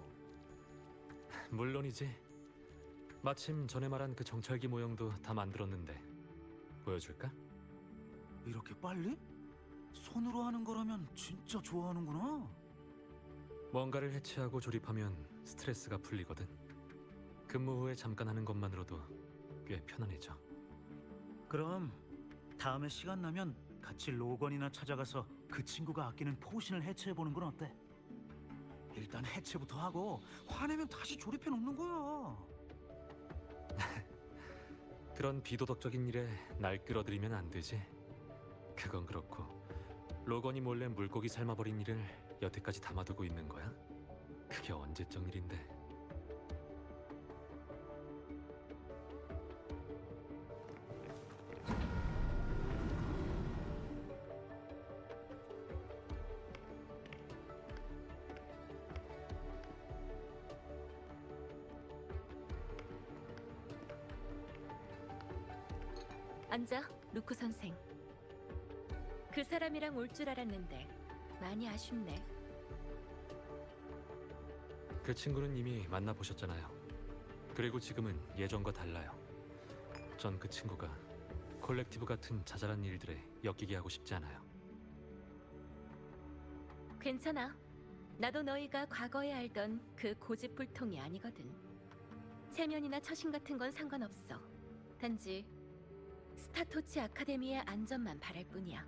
[SPEAKER 5] 물론이지. 마침 전에 말한 그 정찰기 모형도 다 만들었는데 보여줄까?
[SPEAKER 6] 이렇게 빨리? 손으로 하는 거라면 진짜 좋아하는구나.
[SPEAKER 5] 뭔가를 해체하고 조립하면 스트레스가 풀리거든. 근무 후에 잠깐 하는 것만으로도 꽤 편안해져.
[SPEAKER 6] 그럼 다음에 시간 나면 같이 로건이나 찾아가서 그 친구가 아끼는 포신을 해체해보는 건 어때? 일단 해체부터 하고 화내면 다시 조립해 놓는 거야.
[SPEAKER 5] 그런 비도덕적인 일에 날 끌어들이면 안 되지. 그건 그렇고 로건이 몰래 물고기 삶아버린 일을 여태까지 담아두고 있는 거야? 그게 언제적 일인데.
[SPEAKER 2] 앉아, 루크 선생. 그 사람이랑 올 줄 알았는데 많이 아쉽네.
[SPEAKER 5] 그 친구는 이미 만나보셨잖아요. 그리고 지금은 예전과 달라요. 전 그 친구가 콜렉티브 같은 자잘한 일들에 엮이게 하고 싶지 않아요.
[SPEAKER 2] 괜찮아. 나도 너희가 과거에 알던 그 고집불통이 아니거든. 체면이나 처신 같은 건 상관없어. 단지 스타토치 아카데미의 안전만 바랄 뿐이야.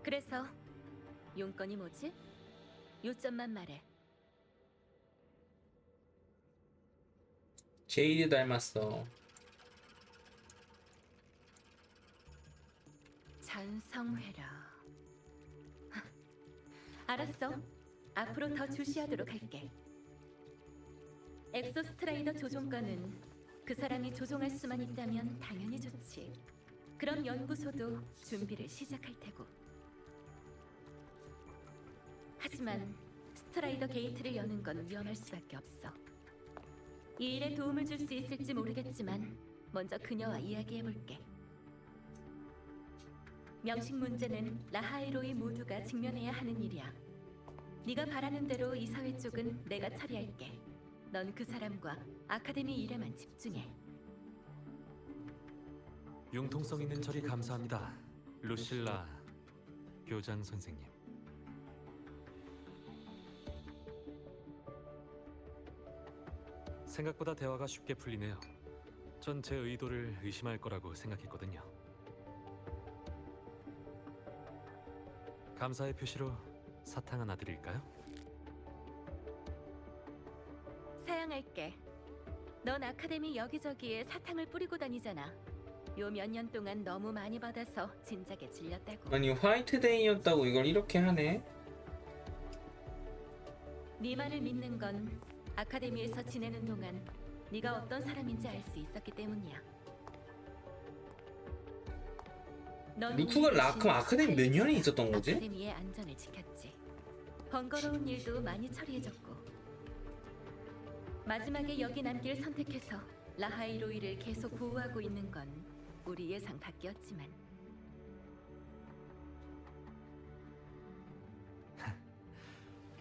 [SPEAKER 2] 그래서 용건이 뭐지? 요점만 말해.
[SPEAKER 1] 제이드 닮았어.
[SPEAKER 2] 찬성회라. 알았어. 앞으로 더 주시하도록 할게. 엑소스트라이더 조종관은 그 사람이 조종할 수만 있다면 당연히 좋지. 그럼 연구소도 준비를 시작할 테고. 하지만 스트라이더 게이트를 여는 건 위험할 수밖에 없어. 이 일에 도움을 줄 수 있을지 모르겠지만 먼저 그녀와 이야기해볼게. 명식 문제는 라하이로이 모두가 직면해야 하는 일이야. 네가 바라는 대로 이 사회 쪽은 내가 처리할게. 넌 그 사람과 아카데미 일에만 집중해.
[SPEAKER 5] 융통성 있는 처리 감사합니다. 루실라 교장 선생님. 생각보다 대화가 쉽게 풀리네요. 전 제 의도를 의심할 거라고 생각했거든요. 감사의 표시로 사탕 하나 드릴까요?
[SPEAKER 2] 사양할게. 넌 아카데미 여기저기에 사탕을 뿌리고 다니잖아. 요 몇 년 동안 너무 많이 받아서 진작에 질렸다고.
[SPEAKER 1] 아니 화이트데이였다고 이걸 이렇게 하네?
[SPEAKER 2] 네 말을 믿는 건 아카데미에서 지내는 동안 네가 어떤 사람인지 알 수 있었기 때문이야. 넌
[SPEAKER 1] 루크가
[SPEAKER 2] 이
[SPEAKER 1] 라큼
[SPEAKER 2] 대신
[SPEAKER 1] 아카데미 몇 년에 있었던 거지?
[SPEAKER 2] 아카데미의 안전을 지켰지. 번거로운 일도 많이 처리해줬고. 마지막에 여기 남기를 선택해서 라하이로이를 계속 보호하고 있는 건 우리 예상 밖이었지만.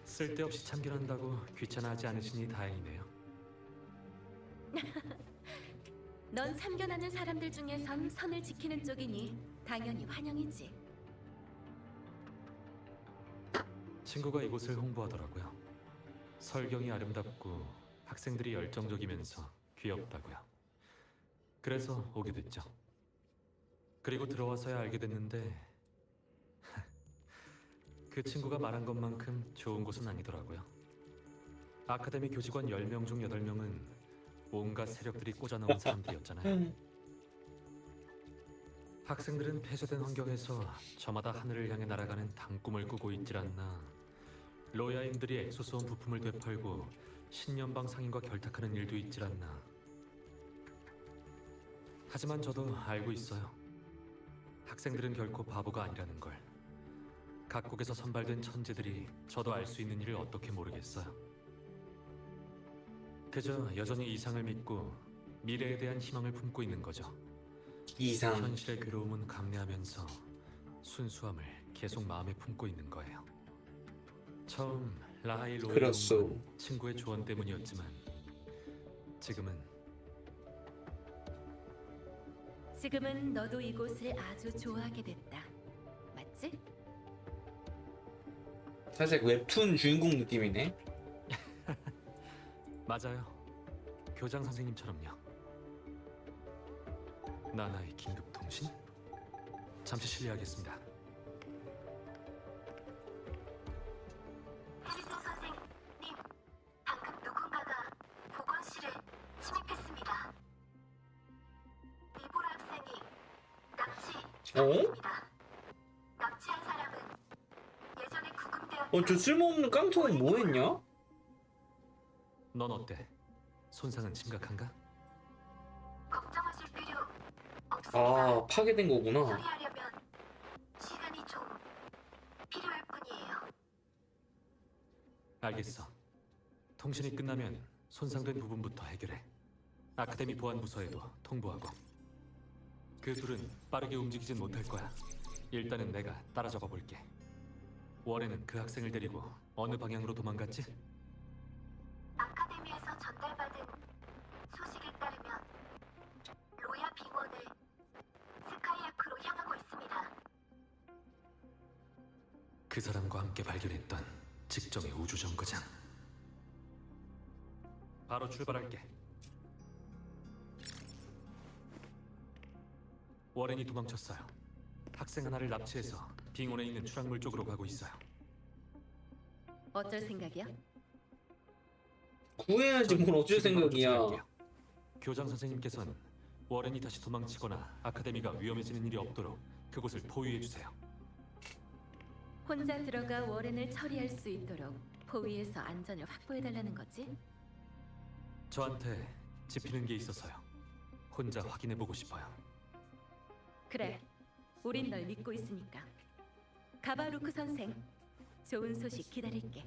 [SPEAKER 5] 쓸데없이 참견한다고 귀찮아하지 않으시니 다행이네요.
[SPEAKER 2] 넌 참견하는 사람들 중에선 선을 지키는 쪽이니 당연히 환영이지.
[SPEAKER 5] 친구가 이곳을 홍보하더라고요. 설경이 아름답고 학생들이 열정적이면서 귀엽다고요. 그래서 오게 됐죠. 그리고 들어와서야 알게 됐는데 그 친구가 말한 것만큼 좋은 곳은 아니더라고요. 아카데미 교직원 10명 중 8명은 온갖 세력들이 꽂아넣은 사람들이었잖아요. 학생들은 폐쇄된 환경에서 저마다 하늘을 향해 날아가는 당꿈을 꾸고 있질 않나. 로야인들이 엑소소음 부품을 되팔고 신년방 상인과 결탁하는 일도 있질 않나. 하지만 저도 알고 있어요. 학생들은 결코 바보가 아니라는 걸. 각국에서 선발된 천재들이 저도 알 수 있는 일을 어떻게 모르겠어요. 그저 여전히 이상을 믿고 미래에 대한 희망을 품고 있는 거죠.
[SPEAKER 1] 이상.
[SPEAKER 5] 현실의 괴로움은 감내하면서 순수함을 계속 마음에 품고 있는 거예요. 처음 라하이 로이에 온
[SPEAKER 1] 그렇소.
[SPEAKER 5] 건 친구의 조언 때문이었지만
[SPEAKER 2] 지금은 너도 이곳을 아주 좋아하게 됐다. 맞지?
[SPEAKER 1] 살짝 웹툰 주인공 느낌이네.
[SPEAKER 5] 맞아요. 교장 선생님처럼요. 나나의 긴급 통신? 잠시 실례하겠습니다.
[SPEAKER 3] 해리소 선생님, 방금 누군가
[SPEAKER 1] 어?
[SPEAKER 3] 납치한 사람은 예전에 구금되었던
[SPEAKER 1] 저 쓸모없는 깡통은 뭐 했냐?
[SPEAKER 5] 넌 어때? 손상은 심각한가?
[SPEAKER 3] 걱정하실 필요 없습니다.
[SPEAKER 1] 아, 파괴된 거구나.
[SPEAKER 3] 처리하려면 시간이 좀 필요할 뿐이에요.
[SPEAKER 5] 알겠어. 통신이 끝나면 손상된 부분부터 해결해. 아카데미 보안 부서에도 통보하고. 그 둘은 빠르게 움직이진 못할 거야. 일단은 내가 따라잡아 볼게. 워렌은 그 학생을 데리고 어느 방향으로 도망갔지?
[SPEAKER 3] 아카데미에서 전달받은 소식에 따르면 로야 빙원을 스카이아크로 향하고 있습니다.
[SPEAKER 5] 그 사람과 함께 발견했던 직정의 우주정거장. 바로 출발할게. 워렌이 도망쳤어요. 학생 하나를 납치해서 빙원에 있는 추락물 쪽으로 가고 있어요.
[SPEAKER 2] 어쩔 생각이야?
[SPEAKER 1] 구해야지 뭘 어쩔
[SPEAKER 5] 지금 바로
[SPEAKER 1] 생각이야.
[SPEAKER 5] 조치할게요. 교장 선생님께서는 워렌이 다시 도망치거나 아카데미가 위험해지는 일이 없도록 그곳을 포위해 주세요.
[SPEAKER 2] 혼자 들어가 워렌을 처리할 수 있도록 포위에서 안전을 확보해달라는 거지?
[SPEAKER 5] 저한테 짚히는 게 있어서요. 혼자 확인해 보고 싶어요.
[SPEAKER 2] 그래, 우린 널 믿고 있으니까. 가바루크 선생, 좋은 소식 기다릴게.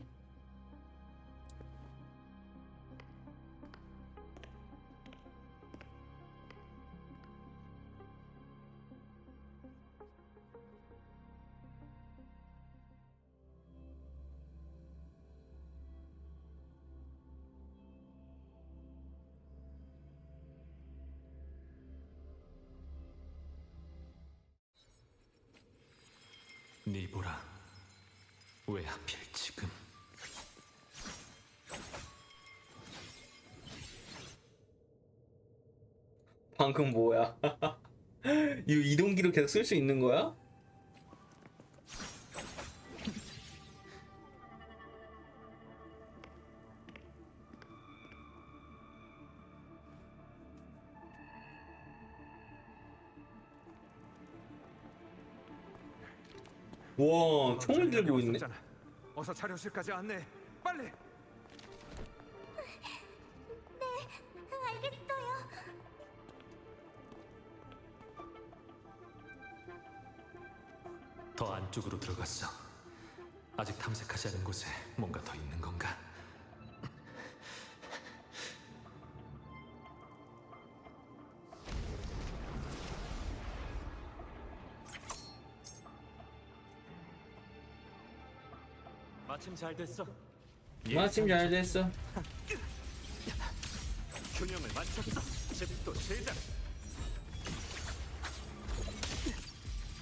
[SPEAKER 5] 니보라, 왜 하필 지금?
[SPEAKER 1] 방금 뭐야? 이 이동기로 계속 쓸 수 있는 거야? 와, 총을 들고 있네.
[SPEAKER 7] 어서 자료실까지 안내. 빨리.
[SPEAKER 3] 알겠어요.
[SPEAKER 5] 더 안쪽으로 들어갔어. 아직 탐색하지 않은 곳에 뭔가 더 있는 건가? 마침 잘 됐어.
[SPEAKER 1] 마침 잘 됐어.
[SPEAKER 4] 균형을 맞췄어. 집도 제작.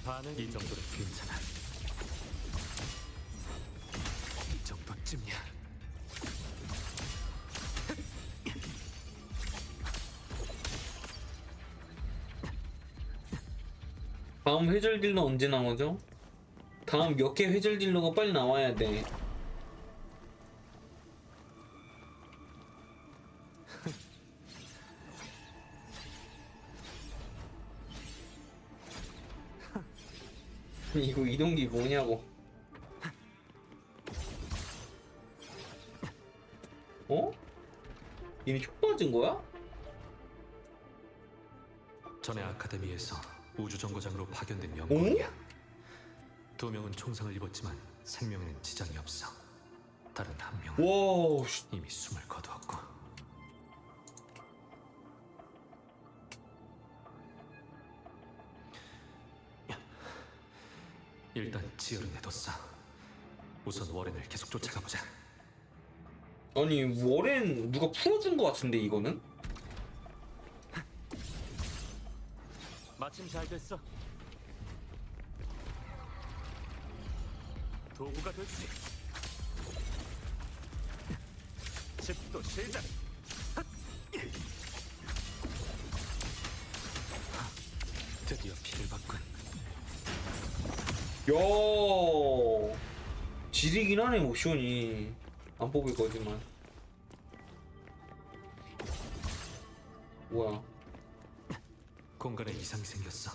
[SPEAKER 5] 반응 이 정도는 괜찮아. 이 정도쯤이야.
[SPEAKER 1] 다음 회절 딜러 언제 나오죠? 다음 몇 개 회절 딜러가 빨리 나와야 돼. 이거 이동기 뭐냐고. 어? 이미 촉 빠진 거야?
[SPEAKER 5] 전에 아카데미에서 우주정거장으로 파견된 연구원이야. 2명은 총상을 입었지만 생명에는 지장이 없어. 다른 1명은
[SPEAKER 1] 와,
[SPEAKER 5] 이미 숨을 거두었고. 일단 지혈은 내뒀어. 우선 워렌을 계속 쫓아가보자.
[SPEAKER 1] 아니 워렌 누가 풀어준 거 같은데 이거는?
[SPEAKER 4] 마침 잘 됐어. 도구가 되지. 집도 제작.
[SPEAKER 5] 드디어 피를 받군.
[SPEAKER 1] 야, 지리긴 하네 모션이. 안 뽑을 거지만. 뭐야?
[SPEAKER 5] 공간에 이상이 생겼어.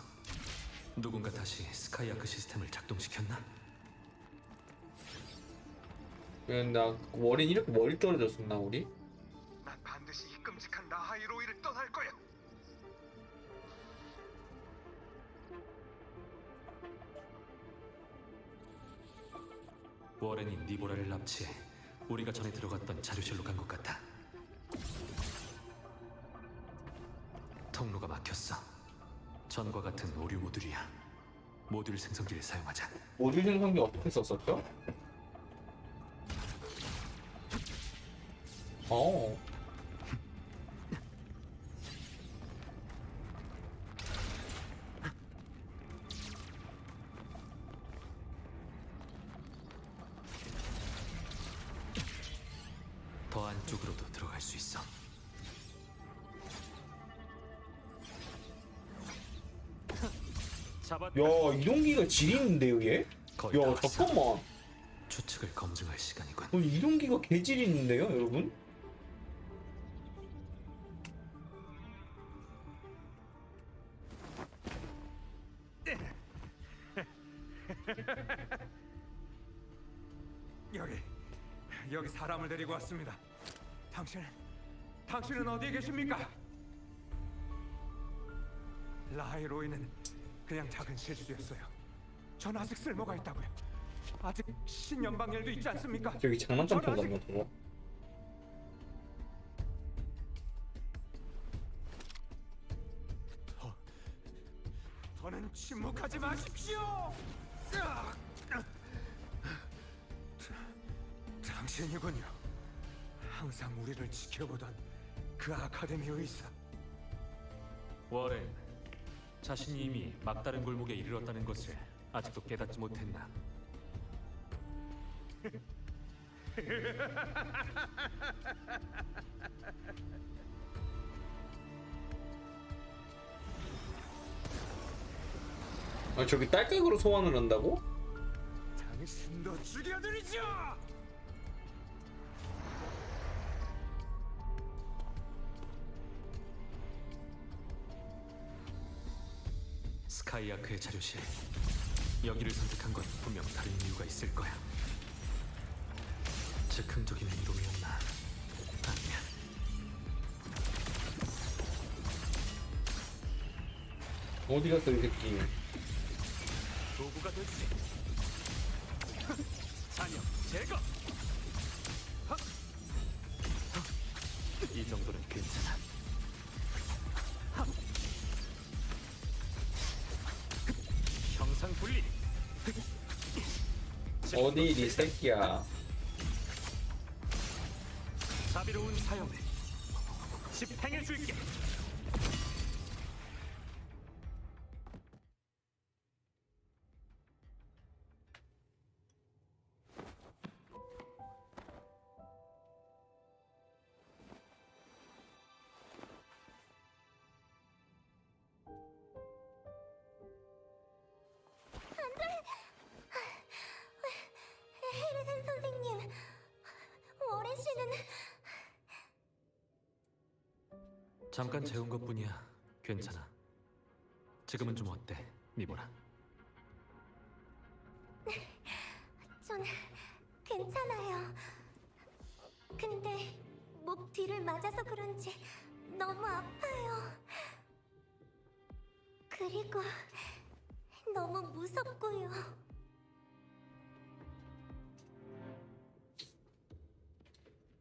[SPEAKER 5] 누군가 다시 스카이아크 시스템을 작동시켰나?
[SPEAKER 1] 나 워렌 이렇게 멀리 떨어졌었나 우리?
[SPEAKER 7] 난 반드시 이 끔찍한 라하이로이를 떠날 거야.
[SPEAKER 5] 워렌이 니보라를 납치해 우리가 전에 들어갔던 자료실로 간 것 같아. 통로가 막혔어. 전과 같은 오류 모듈이야. 모듈 생성기를 사용하자.
[SPEAKER 1] 모듈 생성기 어떻게 썼었죠? 어.
[SPEAKER 5] 더 안쪽으로도 들어갈 수 있어.
[SPEAKER 4] 잡았다.
[SPEAKER 1] 야, 이동기가 지리는데요, 얘?
[SPEAKER 5] 거의 다
[SPEAKER 1] 야,
[SPEAKER 5] 왔어.
[SPEAKER 1] 잠깐만.
[SPEAKER 5] 추측을 검증할 시간이군.
[SPEAKER 1] 아니, 이동기가 개지리는데요, 여러분?
[SPEAKER 7] 여기 사람을 데리고 왔습니다. 당신은 어디에 계십니까? 라하이로이는 그냥 작은 실수였어요. 전 아직 쓸모가 있다고요. 아직 신연방열도 있지 않습니까?
[SPEAKER 1] 저기 장난감통
[SPEAKER 7] 저는
[SPEAKER 1] 같네, 저거.
[SPEAKER 7] 더는 침묵하지 마십시오. 당신이군요. 항상 우리를 지켜보던 그 아카데미 의사.
[SPEAKER 5] 워렌, 자신이 이미 막다른 골목에 이르렀다는 것을 아직도 깨닫지 못했나?
[SPEAKER 1] 아, 저기 딸깍으로 소환을 한다고?
[SPEAKER 7] 당신도 죽여드리죠.
[SPEAKER 5] 스카이아크의 자료실. 여기를 선택한 건 분명 다른 이유가 있을 거야. 즉흥적인 행동이었나? 아니야.
[SPEAKER 1] 어디 갔어, 이 새끼?
[SPEAKER 4] 도구가 되지. 잔여 제거.
[SPEAKER 5] 이 정도는 괜찮아.
[SPEAKER 4] 형상 분리.
[SPEAKER 1] 어디 이 새끼야?
[SPEAKER 4] 자비로운 사형을 집행해 줄게.
[SPEAKER 3] 헤르센 선생님, 워렌 씨는
[SPEAKER 5] 잠깐 재운 것뿐이야. 괜찮아. 지금은 좀 어때, 니보라?
[SPEAKER 3] 전 괜찮아요. 근데 목 뒤를 맞아서 그런지 너무 아파요. 그리고 너무 무섭고요.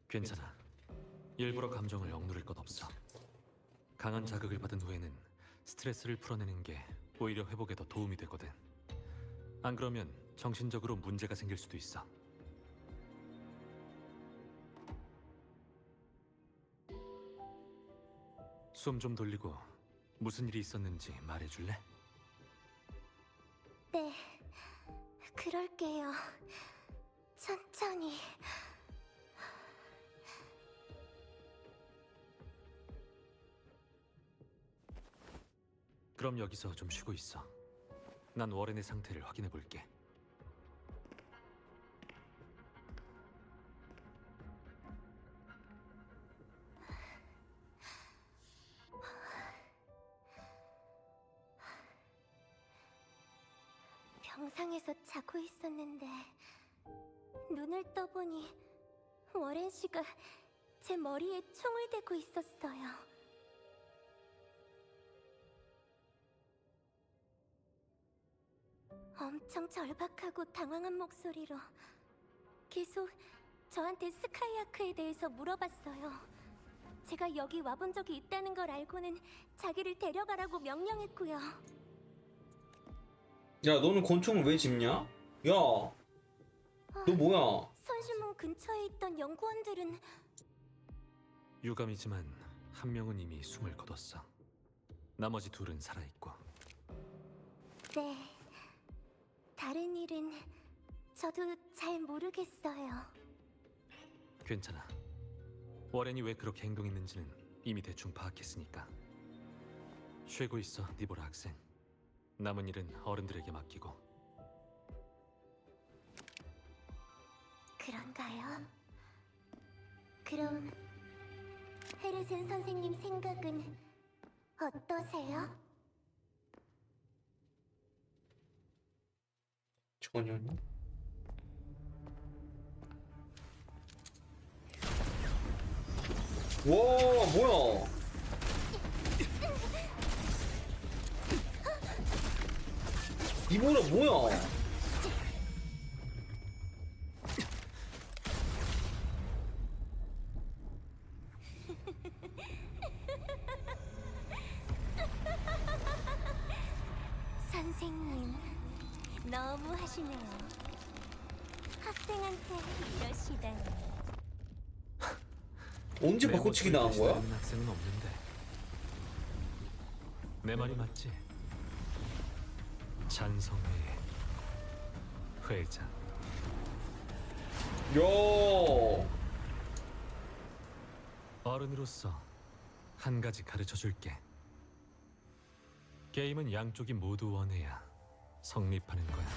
[SPEAKER 5] 괜찮아. 일부러 감정을 억누를 것 없어. 강한 자극을 받은 후에는 스트레스를 풀어내는 게 오히려 회복에 더 도움이 되거든. 안 그러면 정신적으로 문제가 생길 수도 있어. 숨 좀 돌리고 무슨 일이 있었는지 말해줄래?
[SPEAKER 3] 네, 그럴게요. 천천히.
[SPEAKER 5] 그럼 여기서 좀 쉬고 있어. 난 워렌의 상태를 확인해 볼게.
[SPEAKER 3] 병상에서 자고 있었는데 눈을 떠보니 워렌 씨가 제 머리에 총을 대고 있었어요. 엄청 절박하고 당황한 목소리로 계속 저한테 스카이아크에 대해서 물어봤어요. 제가 여기 와본 적이 있다는 걸 알고는 자기를 데려가라고 명령했고요.
[SPEAKER 1] 야, 너는 권총을 왜 집냐? 야, 너 뭐야?
[SPEAKER 3] 선심문 근처에 있던 연구원들은
[SPEAKER 5] 유감이지만 한 명은 이미 숨을 거뒀어. 나머지 둘은 살아있고.
[SPEAKER 3] 네. 다른 일은 저도 잘 모르겠어요.
[SPEAKER 5] 괜찮아. 워렌이 왜 그렇게 행동했는지는 이미 대충 파악했으니까. 쉬고 있어, 니보라 학생. 남은 일은 어른들에게 맡기고.
[SPEAKER 3] 그런가요? 그럼 헤르센 선생님 생각은 어떠세요?
[SPEAKER 1] 전혀요? 와, 뭐야? 이보라 뭐야?
[SPEAKER 3] 선생님, 너무 하시네요. 학생한테 이러시다니.
[SPEAKER 1] 언제
[SPEAKER 5] 내
[SPEAKER 1] 바꿔치기
[SPEAKER 5] 모습을
[SPEAKER 1] 당한 거야?
[SPEAKER 5] 대신하는 학생은 없는데. 내 말이 맞지? 찬성회의 회장.
[SPEAKER 1] 야,
[SPEAKER 5] 어른으로서 한 가지 가르쳐 줄게. 게임은 양쪽이 모두 원해야 성립하는 거야.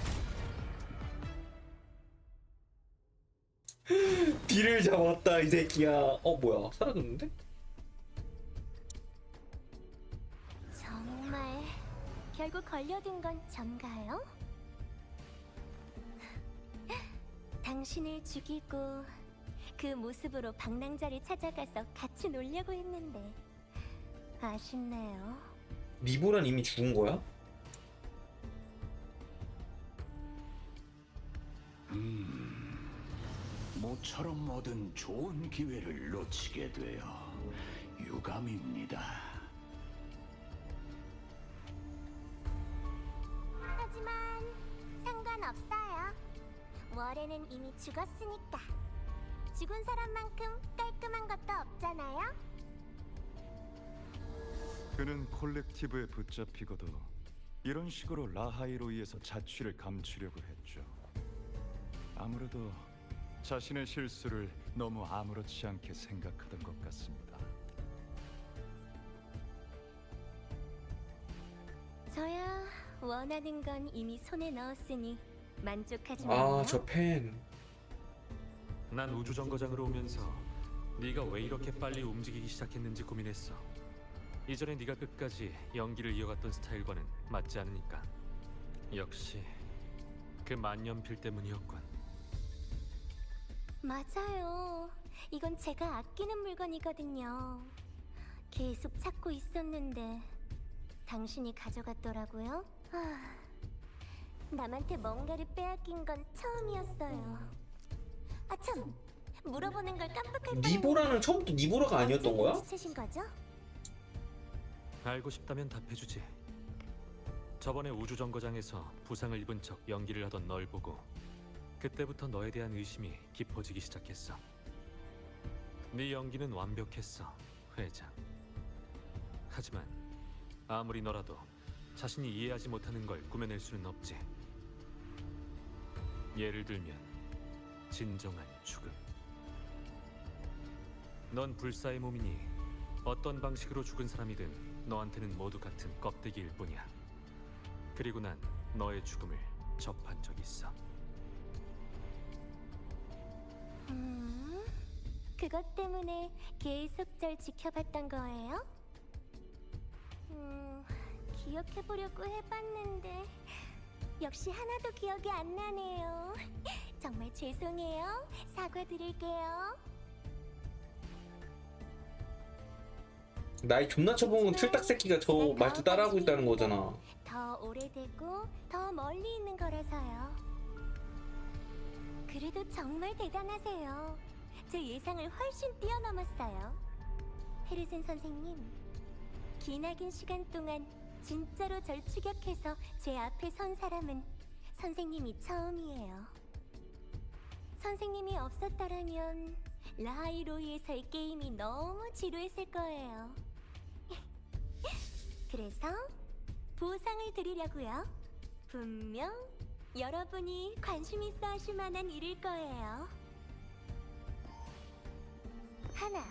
[SPEAKER 1] 비를 잡았다 이 새끼야. 뭐야? 사라졌는데?
[SPEAKER 3] 정말 결국 걸려든 건 전가요? 당신을 죽이고 그 모습으로 방랑자를 찾아가서 같이 놀려고 했는데 아쉽네요.
[SPEAKER 1] 니보란 이미 죽은 거야?
[SPEAKER 8] 모처럼 얻은 좋은 기회를 놓치게 되어 유감입니다.
[SPEAKER 3] 하지만 상관없어요. 월에는 이미 죽었으니까. 죽은 사람만큼 깔끔한 것도 없잖아요.
[SPEAKER 9] 그는 콜렉티브에 붙잡히고도 이런 식으로 라하이로이에서 자취를 감추려고 했죠. 아무래도 자신의 실수를 너무 아무렇지 않게 생각하던 것 같습니다.
[SPEAKER 3] 저야 원하는 건 이미 손에 넣었으니 만족하지만요.
[SPEAKER 1] 아, 저 팬.
[SPEAKER 5] 난 우주정거장으로 오면서 네가 왜 이렇게 빨리 움직이기 시작했는지 고민했어. 이전에 네가 끝까지 연기를 이어갔던 스타일과는 맞지 않으니까. 역시 그 만년필 때문이었군.
[SPEAKER 3] 맞아요. 이건 제가 아끼는 물건이거든요. 계속 찾고 있었는데 당신이 가져갔더라고요. 남한테 뭔가를 빼앗긴 건 처음이었어요. 아참, 물어보는 걸 깜빡할 뻔했는데
[SPEAKER 1] 니보라는 처음부터 니보라가 아니었던 거야?
[SPEAKER 3] 눈치채신 거죠?
[SPEAKER 5] 알고 싶다면 답해주지. 저번에 우주정거장에서 부상을 입은 척 연기를 하던 널 보고 그때부터 너에 대한 의심이 깊어지기 시작했어. 네 연기는 완벽했어, 회장. 하지만 아무리 너라도 자신이 이해하지 못하는 걸 꾸며낼 수는 없지. 예를 들면 진정한 죽음. 넌 불사의 몸이니 어떤 방식으로 죽은 사람이든 너한테는 모두 같은 껍데기일 뿐이야. 그리고 난 너의 죽음을 접한 적 있어.
[SPEAKER 3] 그것 때문에 계속 절 지켜봤던 거예요? 기억해보려고 해봤는데 역시 하나도 기억이 안 나네요. 정말 죄송해요. 사과드릴게요.
[SPEAKER 1] 나이 존나 쳐보면 틀딱 새끼가 저 말투 따라하고 있다는 거잖아.
[SPEAKER 3] 더 오래되고 더 멀리 있는 거라서요. 그래도 정말 대단하세요. 제 예상을 훨씬 뛰어넘었어요. 헤르센 선생님, 기나긴 시간 동안 진짜로 절 추격해서 제 앞에 선 사람은 선생님이 처음이에요. 선생님이 없었더라면 라하이로이에서의 게임이 너무 지루했을 거예요. 그래서 보상을 드리려고요. 분명 여러분이 관심 있어 하실 만한 일일 거예요. 하나,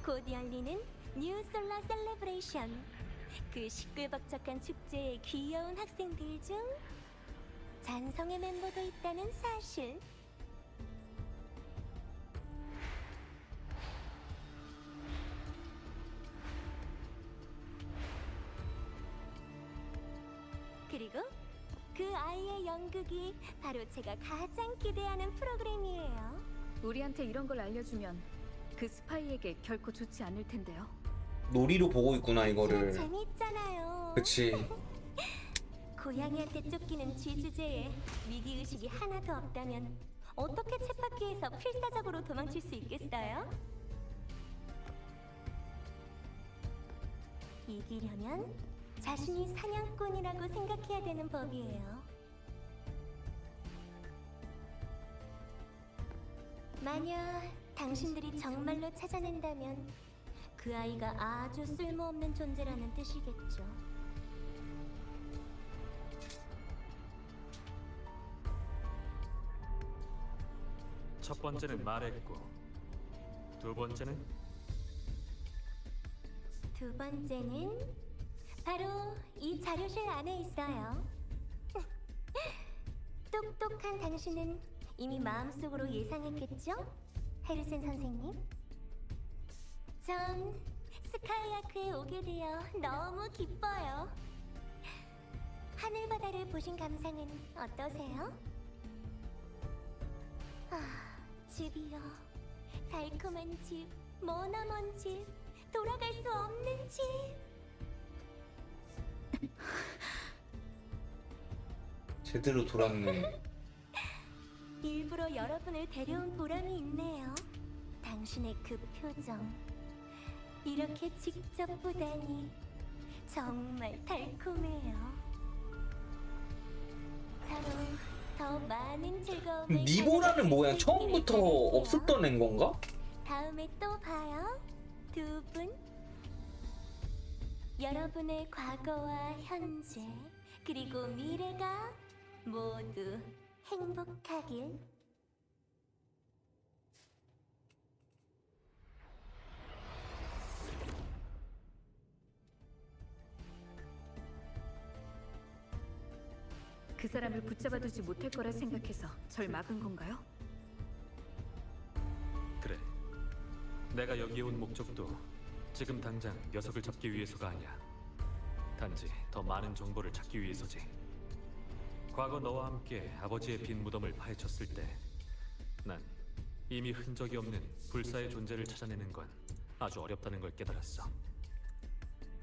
[SPEAKER 3] 곧 열리는 뉴 솔라 셀레브레이션. 그 시끌벅적한 축제에 귀여운 학생들 중 잔성의 멤버도 있다는 사실. 그리고 그 아이의 연극이 바로 제가 가장 기대하는 프로그램이에요.
[SPEAKER 2] 우리한테 이런 걸 알려주면 그 스파이에게 결코 좋지 않을 텐데요.
[SPEAKER 1] 놀이로 보고 있구나
[SPEAKER 3] 진짜
[SPEAKER 1] 이거를.
[SPEAKER 3] 재밌잖아요.
[SPEAKER 1] 그치.
[SPEAKER 3] 고양이한테 쫓기는 쥐 주제에 위기의식이 하나도 없다면 어떻게 쳇바퀴에서 필사적으로 도망칠 수 있겠어요? 이기려면 자신이 사냥꾼이라고 생각해야 되는 법이에요. 만약 당신들이 정말로 찾아낸다면 그 아이가 아주 쓸모없는 존재라는 뜻이겠죠.
[SPEAKER 5] 첫 번째는 말했고, 두 번째는
[SPEAKER 3] 두 번째는 바로 이 자료실 안에 있어요. 똑똑한 당신은 이미 마음속으로 예상했겠죠? 헤르센 선생님? 전 스카이아크에 오게 되어 너무 기뻐요. 하늘바다를 보신 감상은 어떠세요? 아, 집이요. 달콤한 집, 머나먼 집, 돌아갈 수 없는 집.
[SPEAKER 1] 제대로 돌았네.
[SPEAKER 3] 일부러 여러분을 데려온 보람이 있네요. 당신의 그 표정, 이렇게 직접 보다니 정말 달콤해요. 서로 더 많은 즐거움을
[SPEAKER 1] 니보라는 뭐야?
[SPEAKER 3] 가져갈 수
[SPEAKER 1] 처음부터
[SPEAKER 3] 있기를 바랄게요.
[SPEAKER 1] 없었던 앤 건가?
[SPEAKER 3] 다음에 또 봐요, 두 분. 여러분의 과거와 현재, 그리고 미래가 모두 행복하길.
[SPEAKER 2] 그 사람을 붙잡아두지 못할 거라 생각해서 절 막은 건가요?
[SPEAKER 5] 그래. 내가 여기에 온 목적도 지금 당장 녀석을 잡기 위해서가 아니야. 단지 더 많은 정보를 찾기 위해서지. 과거 너와 함께 아버지의 빈 무덤을 파헤쳤을 때 난 이미 흔적이 없는 불사의 존재를 찾아내는 건 아주 어렵다는 걸 깨달았어.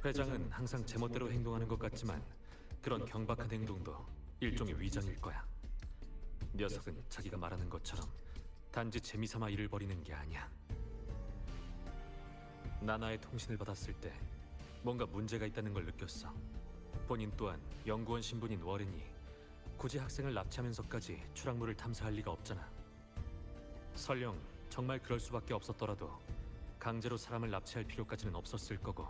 [SPEAKER 5] 회장은 항상 제멋대로 행동하는 것 같지만 그런 경박한 행동도 일종의 위장일 거야. 녀석은 자기가 말하는 것처럼 단지 재미삼아 일을 벌이는 게 아니야. 나나의 통신을 받았을 때 뭔가 문제가 있다는 걸 느꼈어. 본인 또한 연구원 신분인 워렌이 굳이 학생을 납치하면서까지 추락물을 탐사할 리가 없잖아. 설령 정말 그럴 수밖에 없었더라도 강제로 사람을 납치할 필요까지는 없었을 거고,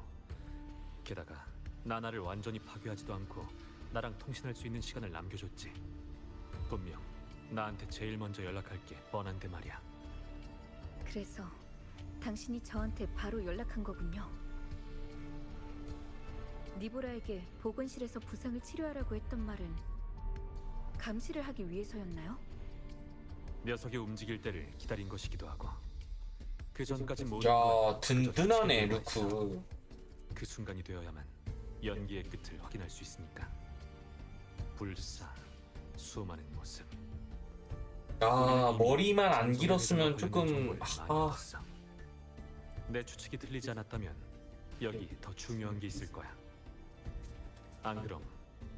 [SPEAKER 5] 게다가 나나를 완전히 파괴하지도 않고 나랑 통신할 수 있는 시간을 남겨줬지. 분명 나한테 제일 먼저 연락할 게 뻔한데 말이야.
[SPEAKER 2] 그래서 당신이 저한테 바로 연락한 거군요. 니보라에게 보건실에서 부상을 치료하라고 했던 말은 감시를 하기 위해서였나요?
[SPEAKER 5] 녀석이 움직일 때를 기다린 것이기도 하고, 그 전까지 모든
[SPEAKER 1] 야,
[SPEAKER 5] 건 그저
[SPEAKER 1] 든든하네
[SPEAKER 5] 자체의 변화였어.
[SPEAKER 1] 루크.
[SPEAKER 5] 그 순간이 되어야만 연기의 끝을 확인할 수 있으니까. 불사, 수많은 모습.
[SPEAKER 1] 아, 머리만 안
[SPEAKER 5] 장소에
[SPEAKER 1] 길었으면
[SPEAKER 5] 관련된
[SPEAKER 1] 조금
[SPEAKER 5] 정보를 많이
[SPEAKER 1] 아,
[SPEAKER 5] 얻었어. 내 추측이 틀리지 않았다면 여기 더 중요한 게 있을 거야. 안 그럼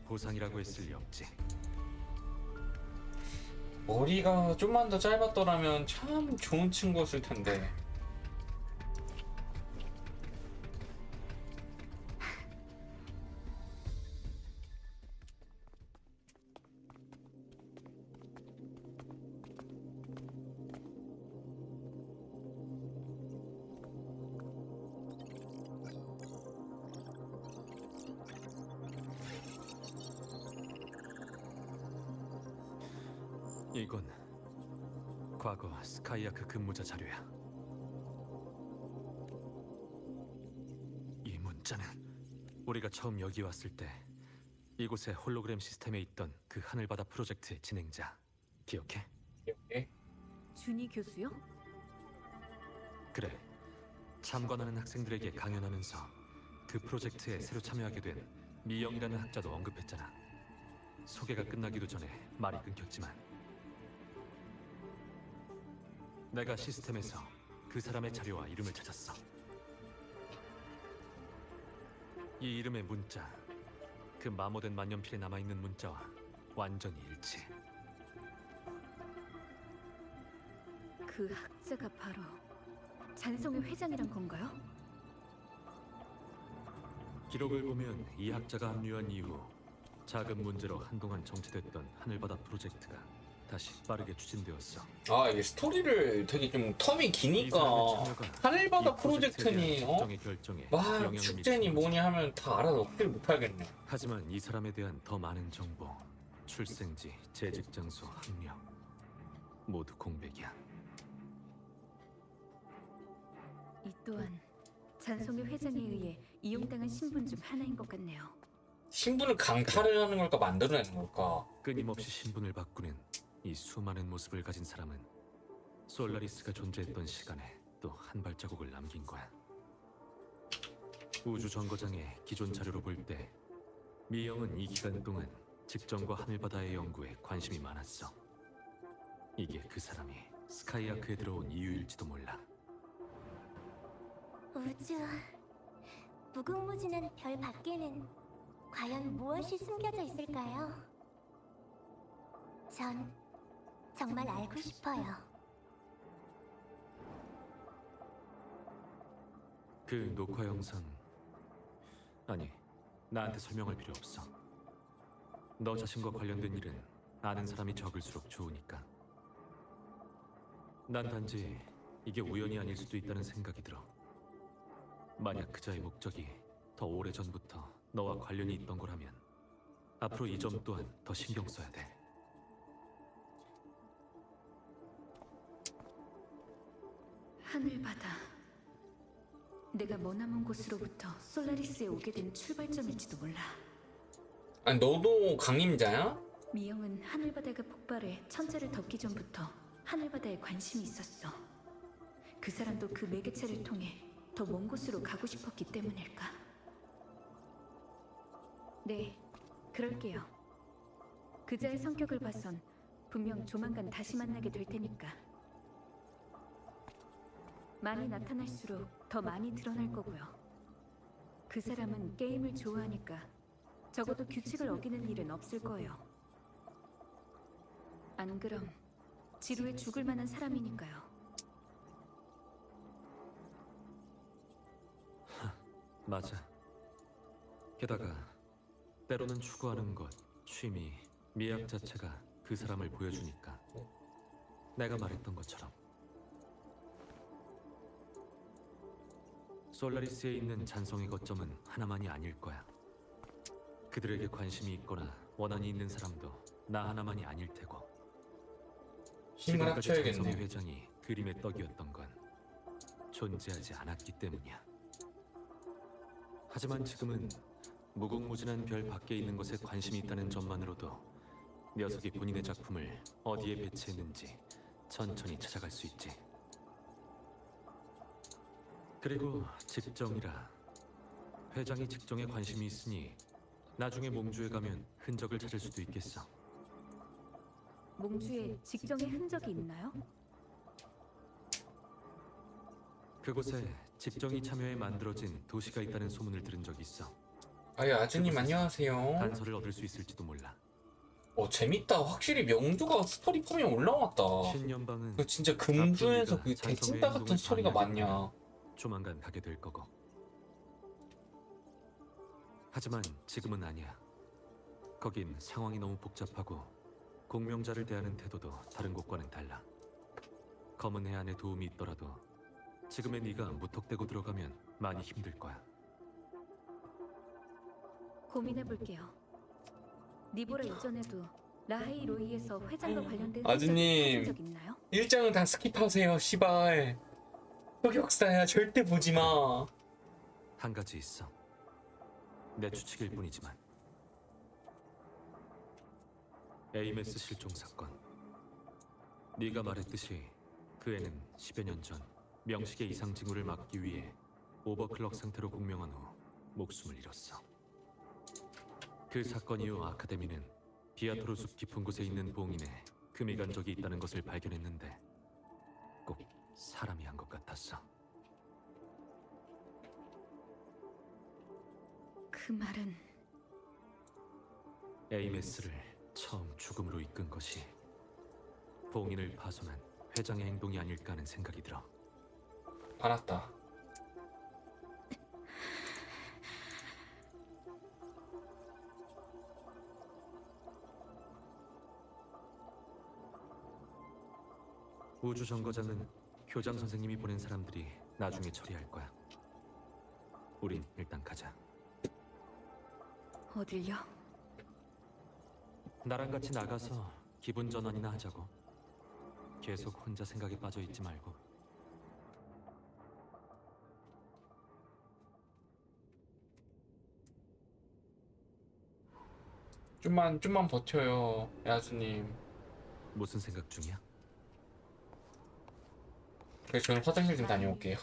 [SPEAKER 5] 보상이라고 했을 리 없지.
[SPEAKER 1] 머리가 좀만 더 짧았더라면 참 좋은 친구였을 텐데.
[SPEAKER 5] 이건 과거 스카이아크 근무자 자료야. 이 문자는 우리가 처음 여기 왔을 때 이곳의 홀로그램 시스템에 있던 그 하늘바다 프로젝트의 진행자 기억해?
[SPEAKER 1] 이렇게.
[SPEAKER 2] 준이 교수요?
[SPEAKER 5] 그래. 참관하는 학생들에게 강연하면서 그 프로젝트에 새로 참여하게 된 미영이라는 학자도 언급했잖아. 소개가 끝나기도 전에 말이 끊겼지만 내가 시스템에서 그 사람의 자료와 이름을 찾았어. 이 이름의 문자, 그 마모된 만년필에 남아있는 문자와 완전히 일치.
[SPEAKER 2] 그 학자가 바로 잔성의 회장이란 건가요?
[SPEAKER 5] 기록을 보면 이 학자가 합류한 이후 작은 문제로 한동안 정체됐던 하늘바다 프로젝트가 다시 빠르게 추진되었어.
[SPEAKER 1] 아, 이게 스토리를 되게 좀 텀이 기니까
[SPEAKER 5] 이 사람의 참여가
[SPEAKER 1] 하늘바다
[SPEAKER 5] 이 프로젝트에
[SPEAKER 1] 프로젝트니
[SPEAKER 5] 대한 국정의 결정에
[SPEAKER 1] 막
[SPEAKER 5] 영향을
[SPEAKER 1] 축제니
[SPEAKER 5] 미치는 거지.
[SPEAKER 1] 뭐니 하면 다 알아듣질 못하겠네.
[SPEAKER 5] 하지만 이 사람에 대한 더 많은 정보, 출생지, 재직 장소, 학력 모두 공백이야.
[SPEAKER 2] 이 또한 잔성의 회장에 의해 이용당한 신분 중 하나인 것 같네요.
[SPEAKER 1] 신분을 강탈을 하는 걸까 만들어내는 걸까?
[SPEAKER 5] 끊임없이 신분을 바꾸는 이 수많은 모습을 가진 사람은 솔라리스가 존재했던 시간에 또 한 발자국을 남긴 거야. 우주 정거장의 기존 자료로 볼 때 미영은 이 기간 동안 직전과 하늘바다의 연구에 관심이 많았어. 이게 그 사람이 스카이아크에 들어온 이유일지도 몰라.
[SPEAKER 3] 우주, 무궁무진한 별 밖에는 과연 무엇이 숨겨져 있을까요? 전 정말 알고 싶어요.
[SPEAKER 5] 그 녹화 영상 아니 나한테 설명할 필요 없어. 너 자신과 관련된 일은 아는 사람이 적을수록 좋으니까. 난 단지 이게 우연이 아닐 수도 있다는 생각이 들어. 만약 그자의 목적이 더 오래전부터 너와 관련이 있던 거라면 앞으로 이 점 또한 더 신경 써야 돼.
[SPEAKER 2] 하늘바다. 내가 머나먼 곳으로부터 솔라리스에 오게 된 출발점일지도 몰라.
[SPEAKER 1] 아니, 너도 강림자야?
[SPEAKER 2] 미영은 하늘바다가 폭발해 천체를 덮기 전부터 하늘바다에 관심이 있었어. 그 사람도 그 매개체를 통해 더 먼 곳으로 가고 싶었기 때문일까? 네, 그럴게요. 그자의 성격을 봐선 분명 조만간 다시 만나게 될 테니까. 많이 나타날수록 더 많이 드러날 거고요. 그 사람은 게임을 좋아하니까 적어도 규칙을 어기는 일은 없을 거예요. 안 그럼 지루해 죽을 만한 사람이니까요.
[SPEAKER 5] 맞아. 게다가 때로는 추구하는 것, 취미, 미학 자체가 그 사람을 보여주니까. 내가 말했던 것처럼 솔라리스에 있는 잔성의 거점은 하나만이 아닐 거야. 그들에게 관심이 있거나 원한이 있는 사람도 나 하나만이 아닐 테고.
[SPEAKER 1] 힘을
[SPEAKER 5] 지금까지 잔성의
[SPEAKER 1] 합쳐야겠네.
[SPEAKER 5] 회장이 그림의 떡이었던 건 존재하지 않았기 때문이야. 하지만 지금은 무궁무진한 별 밖에 있는 것에 관심이 있다는 점만으로도 녀석이 본인의 작품을 어디에 배치했는지 천천히 찾아갈 수 있지. 그리고 직정이라 회장이 직정에 관심이 있으니 나중에 몽주에 가면 흔적을 찾을 수도 있겠어.
[SPEAKER 2] 몽주에 직정의 흔적이 있나요?
[SPEAKER 5] 그곳에 직정이 참여해 만들어진 도시가 있다는 소문을 들은 적이 있어.
[SPEAKER 1] 아유 아즈님 안녕하세요.
[SPEAKER 5] 단서를 얻을 수 있을지도 몰라.
[SPEAKER 1] 재밌다. 확실히 명주가 스토리 폼이 올라왔다.
[SPEAKER 5] 신연방은
[SPEAKER 1] 그 진짜 금주에서 그
[SPEAKER 5] 앞쪽이가
[SPEAKER 1] 대칭다 같은
[SPEAKER 5] 찬성의
[SPEAKER 1] 스토리가
[SPEAKER 5] 행동을
[SPEAKER 1] 많냐.
[SPEAKER 5] 조만간 가게 될 거고. 하지만 지금은 아니야. 거긴 상황이 너무 복잡하고 공명자를 대하는 태도도 다른 곳과는 달라. 검은 해안에 도움이 있더라도 지금의 네가 무턱대고 들어가면 많이 힘들 거야.
[SPEAKER 2] 고민해볼게요. 니보라 이전에도 라하이 로이에서 회장과 관련된
[SPEAKER 1] 아즈님.
[SPEAKER 2] 흔적을 찾은 적 있나요?
[SPEAKER 1] 1장은 다 스킵하세요. 시발. 흑역사야. 절대 보지 마.
[SPEAKER 5] 한 가지 있어. 내 추측일 뿐이지만. 에이메스 실종 사건. 네가 말했듯이 그 애는 10여 년 전 명식의 이상 징후를 막기 위해 오버클럭 상태로 공명한 후 목숨을 잃었어. 그 사건 이후 아카데미는 비아토르 숲 깊은 곳에 있는 봉인에 금이 간 적이 있다는 것을 발견했는데 꼭 사람이 한 것 같았어.
[SPEAKER 2] 그 말은
[SPEAKER 5] 에이메스를 처음 죽음으로 이끈 것이 봉인을 파손한 회장의 행동이 아닐까 하는 생각이 들어.
[SPEAKER 1] 알았다.
[SPEAKER 5] 우주 정거장은 교장 선생님이 보낸 사람들이 나중에 처리할 거야. 우린 일단 가자.
[SPEAKER 2] 어딜요?
[SPEAKER 5] 나랑 같이 나가서 기분 전환이나 하자고. 계속 혼자 생각에 빠져 있지 말고.
[SPEAKER 1] 좀만 버텨요. 야수님.
[SPEAKER 5] 무슨 생각 중이야?
[SPEAKER 1] 그래서 저는 화장실 좀 다녀올게요.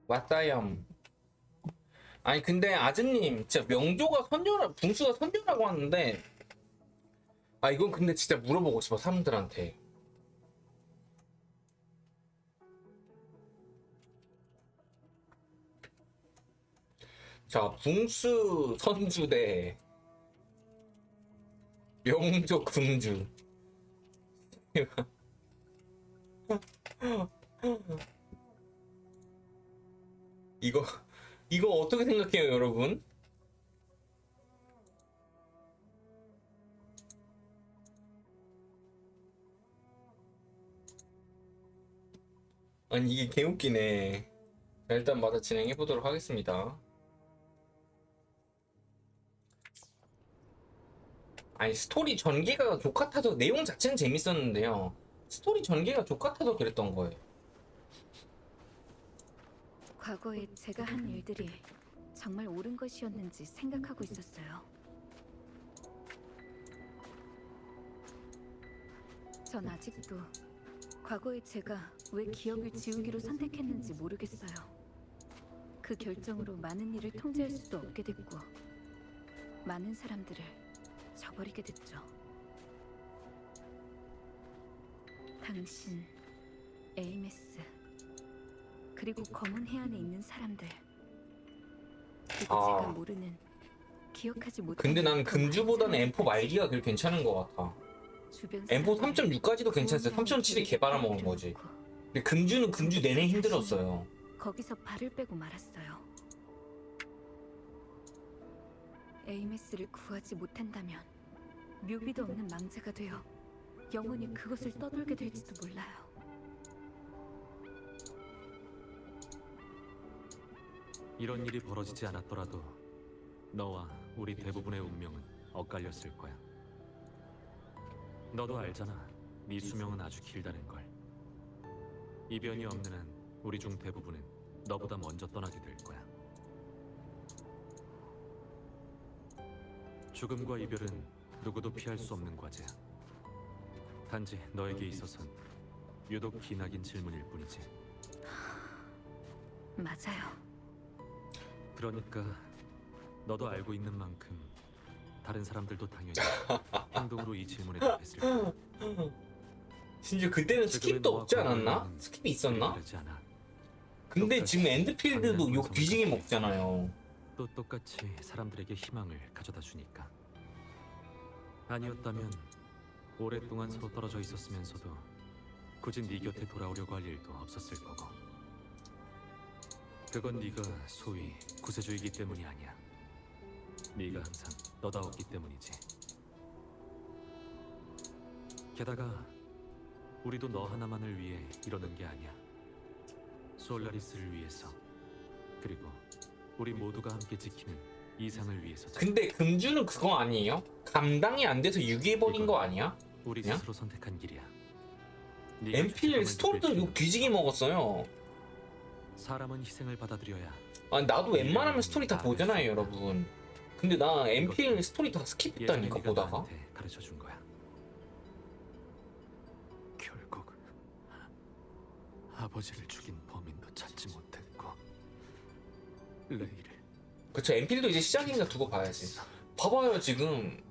[SPEAKER 1] 왔다염. 아니 근데 아즈님 진짜 명조가 선녀라 붕수가 선녀라고 하는데 아 이건 근데 진짜 물어보고 싶어 사람들한테. 자 붕수 선주 대 명조 금주. 이거 이거 어떻게 생각해요 여러분? 아니 이게 개웃기네. 자, 일단 마저 진행해 보도록 하겠습니다. 아니 스토리 전개가 족같아서 내용 자체는 재밌었는데요. 스토리 전개가 족같아서 그랬던 거예요.
[SPEAKER 2] 과거에 제가 한 일들이 정말 옳은 것이었는지 생각하고 있었어요. 전 아직도 과거에 제가 왜 기억을 지우기로 선택했는지 모르겠어요. 그 결정으로 많은 일을 통제할 수도 없게 됐고 많은 사람들을 저버리게 됐죠. 당신, 에이메스, 그리고 검은 해안에 있는 사람들, 그리고 제가 모르는, 기억하지 못하는.
[SPEAKER 1] 근데 난 금주보다는 M4 말기가 그렇게 괜찮은 것 같아. M4 3.6까지도 괜찮았어요. 3.7이 개발아 먹은 거지. 근데 금주는 금주 내내 힘들었어요.
[SPEAKER 2] 거기서 발을 빼고 말았어요. 에이메스를 구하지 못한다면 묘비도 없는 망자가 되어 영원히 그것을 떠돌게 될지도 몰라요.
[SPEAKER 5] 이런 일이 벌어지지 않았더라도 너와 우리 대부분의 운명은 엇갈렸을 거야. 너도 알잖아. 네 수명은 아주 길다는 걸. 이변이 없는 한 우리 중 대부분은 너보다 먼저 떠나게 될 거야. 죽음과 이별은 누구도 피할 수 없는 과제야. 단지 너에게 있어선 유독 기나긴 질문일 뿐이지.
[SPEAKER 2] 맞아요.
[SPEAKER 5] 그러니까 너도 알고 있는 만큼 다른 사람들도 당연히 행동으로 이 질문에 답했을 거야.
[SPEAKER 1] 심지어 그때는 스킵도 없지 않았나? 스킵이 있었나? 근데 지금 엔드필드도 욕 뒤지게 먹잖아요.
[SPEAKER 5] 또 똑같이 사람들에게 희망을 가져다 주니까. 아니었다면 오랫동안 서로 떨어져 있었으면서도 굳이 네 곁에 돌아오려고 할 일도 없었을 거고. 그건 네가 소위 구세주이기 때문이 아니야. 네가 항상 너다웠기 때문이지. 게다가 우리도 너 하나만을 위해 이러는 게 아니야. 솔라리스를 위해서, 그리고 우리 모두가 함께 지키는 이상을 위해서지.
[SPEAKER 1] 근데 금주는 그거 아니에요? 감당이 안 돼서 유기해버린 거 아니야?
[SPEAKER 5] 우리
[SPEAKER 1] 그냥?
[SPEAKER 5] 스스로 선택한 길이야. 네가
[SPEAKER 1] MPL
[SPEAKER 5] 죄책감을
[SPEAKER 1] 스토리도
[SPEAKER 5] 느낄
[SPEAKER 1] 욕 뒤지게 먹었어요.
[SPEAKER 5] 사람은 희생을 받아들여야.
[SPEAKER 1] 아니 나도 웬만하면 스토리 다 보잖아요 여러분. 근데 나 MPL 스토리 다 스킵했다니까 보다가.
[SPEAKER 5] 나한테 가르쳐 준 거야. 결국 아버지를 죽인 범인도 찾지 못했고 레이를.
[SPEAKER 1] 그쵸 MPL도 이제 시작인가 두고 봐야지. 봐봐요 지금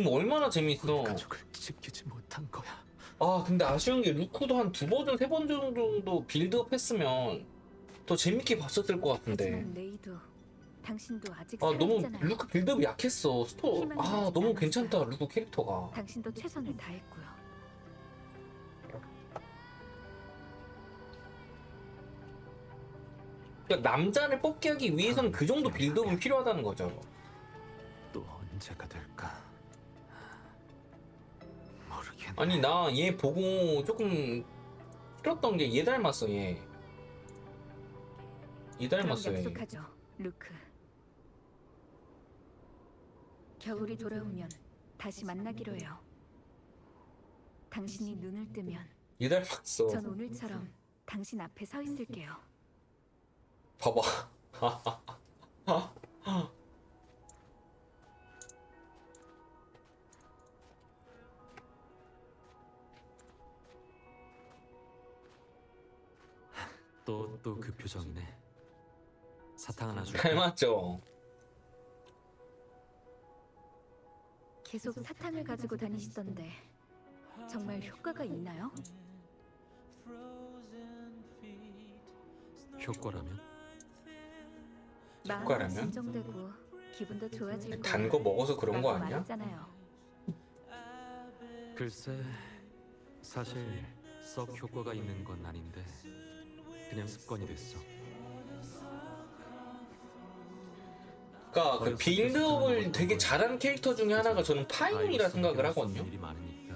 [SPEAKER 1] 얼마나 재밌어.
[SPEAKER 5] 가족을 지키지 못한 거야.
[SPEAKER 1] 아 근데 아쉬운 게 루크도 한 2버전 3번 정도 빌드업 했으면 더 재밌게 봤었을 것 같은데.
[SPEAKER 2] 하지만 레이도 당신도 아직
[SPEAKER 1] 아 너무
[SPEAKER 2] 살아있잖아요.
[SPEAKER 1] 루크 빌드업이 약했어. 아 너무 괜찮다 루크 캐릭터가.
[SPEAKER 2] 당신도 최선을 다했고요.
[SPEAKER 1] 그러니까 남자를 뽑게 하기 위해서는 그 정도 빌드업은 필요하다는 거죠.
[SPEAKER 5] 또 언제가 될까 모르겠네.
[SPEAKER 1] 아니 나 얘 보고 조금 싫었던 게 얘 닮았어 얘. 얘
[SPEAKER 2] 그럼
[SPEAKER 1] 닮았어 얘.
[SPEAKER 2] 약속하죠, 루크. 겨울이 돌아오면 다시 만나기로 해요. 당신이 눈을 뜨면
[SPEAKER 1] 얘 닮았어.
[SPEAKER 2] 전 오늘처럼 당신 앞에 서 있을게요.
[SPEAKER 1] 봐봐.
[SPEAKER 5] 또 그 표정이네. 사탕 하나 줄게.
[SPEAKER 1] 닮았죠.
[SPEAKER 2] 계속 사탕을 가지고 다니시던데 정말 효과가 있나요?
[SPEAKER 5] 효과라면?
[SPEAKER 2] 마음이
[SPEAKER 1] 효과라면?
[SPEAKER 2] 진정되고 기분도 좋아질 거예요.
[SPEAKER 1] 단 거 먹어서 그런 거
[SPEAKER 2] 라고
[SPEAKER 1] 아니야?
[SPEAKER 2] 말했잖아요.
[SPEAKER 5] 글쎄, 사실 썩 효과가 있는 건 아닌데 그냥 습관이 됐어.
[SPEAKER 1] 그러니까 그 빌드업을 되게 잘하는 캐릭터 중에 하나가 저는 파이논이라 생각을 하거든요.
[SPEAKER 5] 일이 많으니까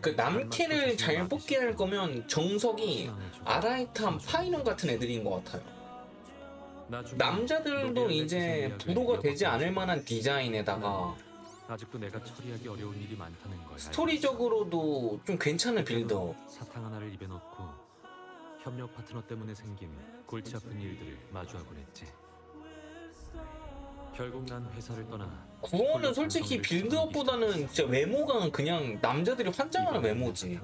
[SPEAKER 1] 그 남캐를 잘 뽑게 할 거면 정석이 아라이탐, 파이논 같은 애들인 것 같아요. 남자들도 이제 부도가 되지 않을 만한 디자인에다가
[SPEAKER 5] 아직도 내가 처리하기 어려운 일이 많다는 걸.
[SPEAKER 1] 스토리적으로도 좀 괜찮은 빌드업.
[SPEAKER 5] 사탕 하나를 입에 넣고 협력 파트너 때문에 생긴 골치 아픈 일들을 마주하곤 했지. 결국 난 회사를 떠나
[SPEAKER 1] 구원은 솔직히 빌드업보다는 진짜 외모가 그냥 남자들이 환장하는 외모지.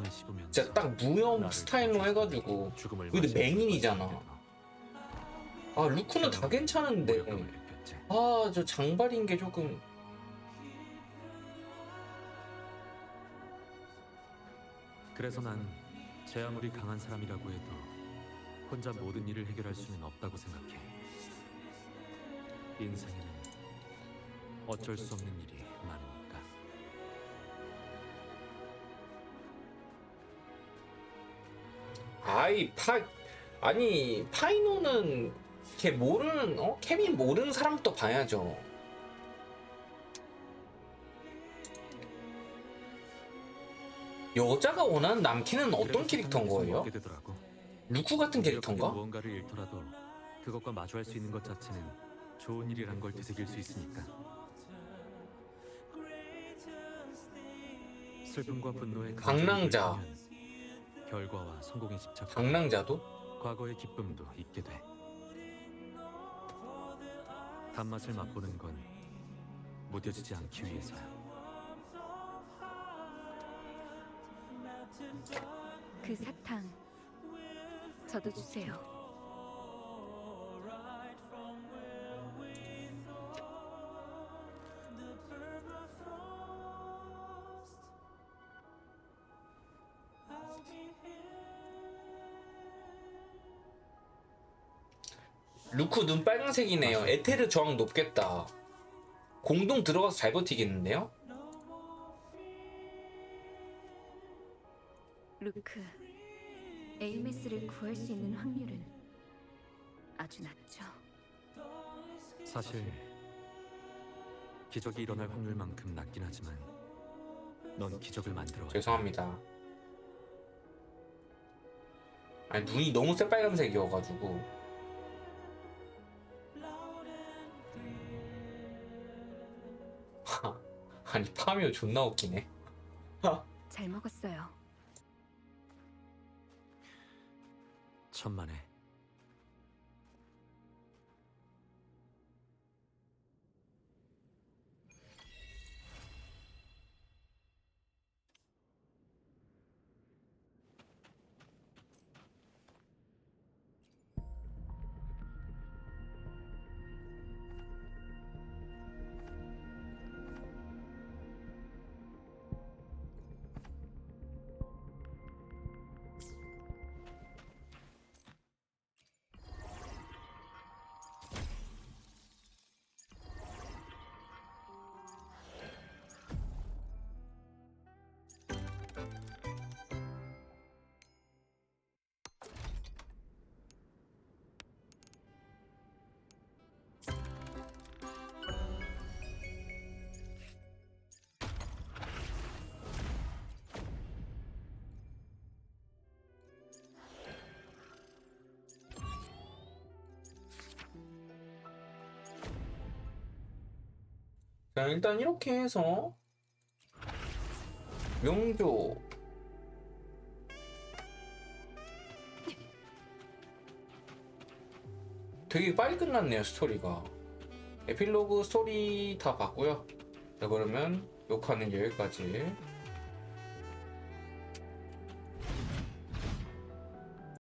[SPEAKER 1] 진짜 딱 무염 스타일로 해가지고. 근데 맹인이잖아. 아 루크는 다 괜찮은데. 아 저 장발인 게 조금.
[SPEAKER 5] 그래서 난 제 아무리 강한 사람이라고 해도 혼자 모든 일을 해결할 수는 없다고 생각해. 인생에는 어쩔 수 없는 일이 많으니까.
[SPEAKER 1] 아니 파이노는 걔 모르는 케빈 모르는 사람부터 봐야죠. 여자가 원하는 남캐는 어떤 캐릭터인 거예요? 루크 같은 캐릭터인가?
[SPEAKER 5] 무언가를 잃더라도 그것과 마주할 수 있는 것 자체는 좋은 일이란 걸 되새길 수 있으니까. 슬픔과 분노의
[SPEAKER 1] 방랑자.
[SPEAKER 5] 결과와 성공에 집착.
[SPEAKER 1] 방랑자도?
[SPEAKER 5] 과거의 기쁨도 잊게 돼. 단맛을 맛보는 건 무뎌지지 않기 위해서야.
[SPEAKER 2] 그 사탕 저도 주세요.
[SPEAKER 1] 루크 눈 빨간색이네요. 에테르 저항 높겠다. 공동 들어가서 잘 버티겠는데요?
[SPEAKER 2] 루크, 에이메스를 구할 수 있는 확률은 아주 낮죠.
[SPEAKER 5] 사실 기적이 일어날 확률만큼 낮긴 하지만 넌 기적을 만들어.
[SPEAKER 1] 죄송합니다. 아니 눈이 너무 새빨간색이어가지고. 아니 파미오 존나 웃기네.
[SPEAKER 2] 잘 먹었어요.
[SPEAKER 5] 천만에.
[SPEAKER 1] 자 일단 이렇게 해서 명조 되게 빨리 끝났네요. 스토리가. 에필로그 스토리 다 봤고요. 자 그러면 요 칸은 여기까지.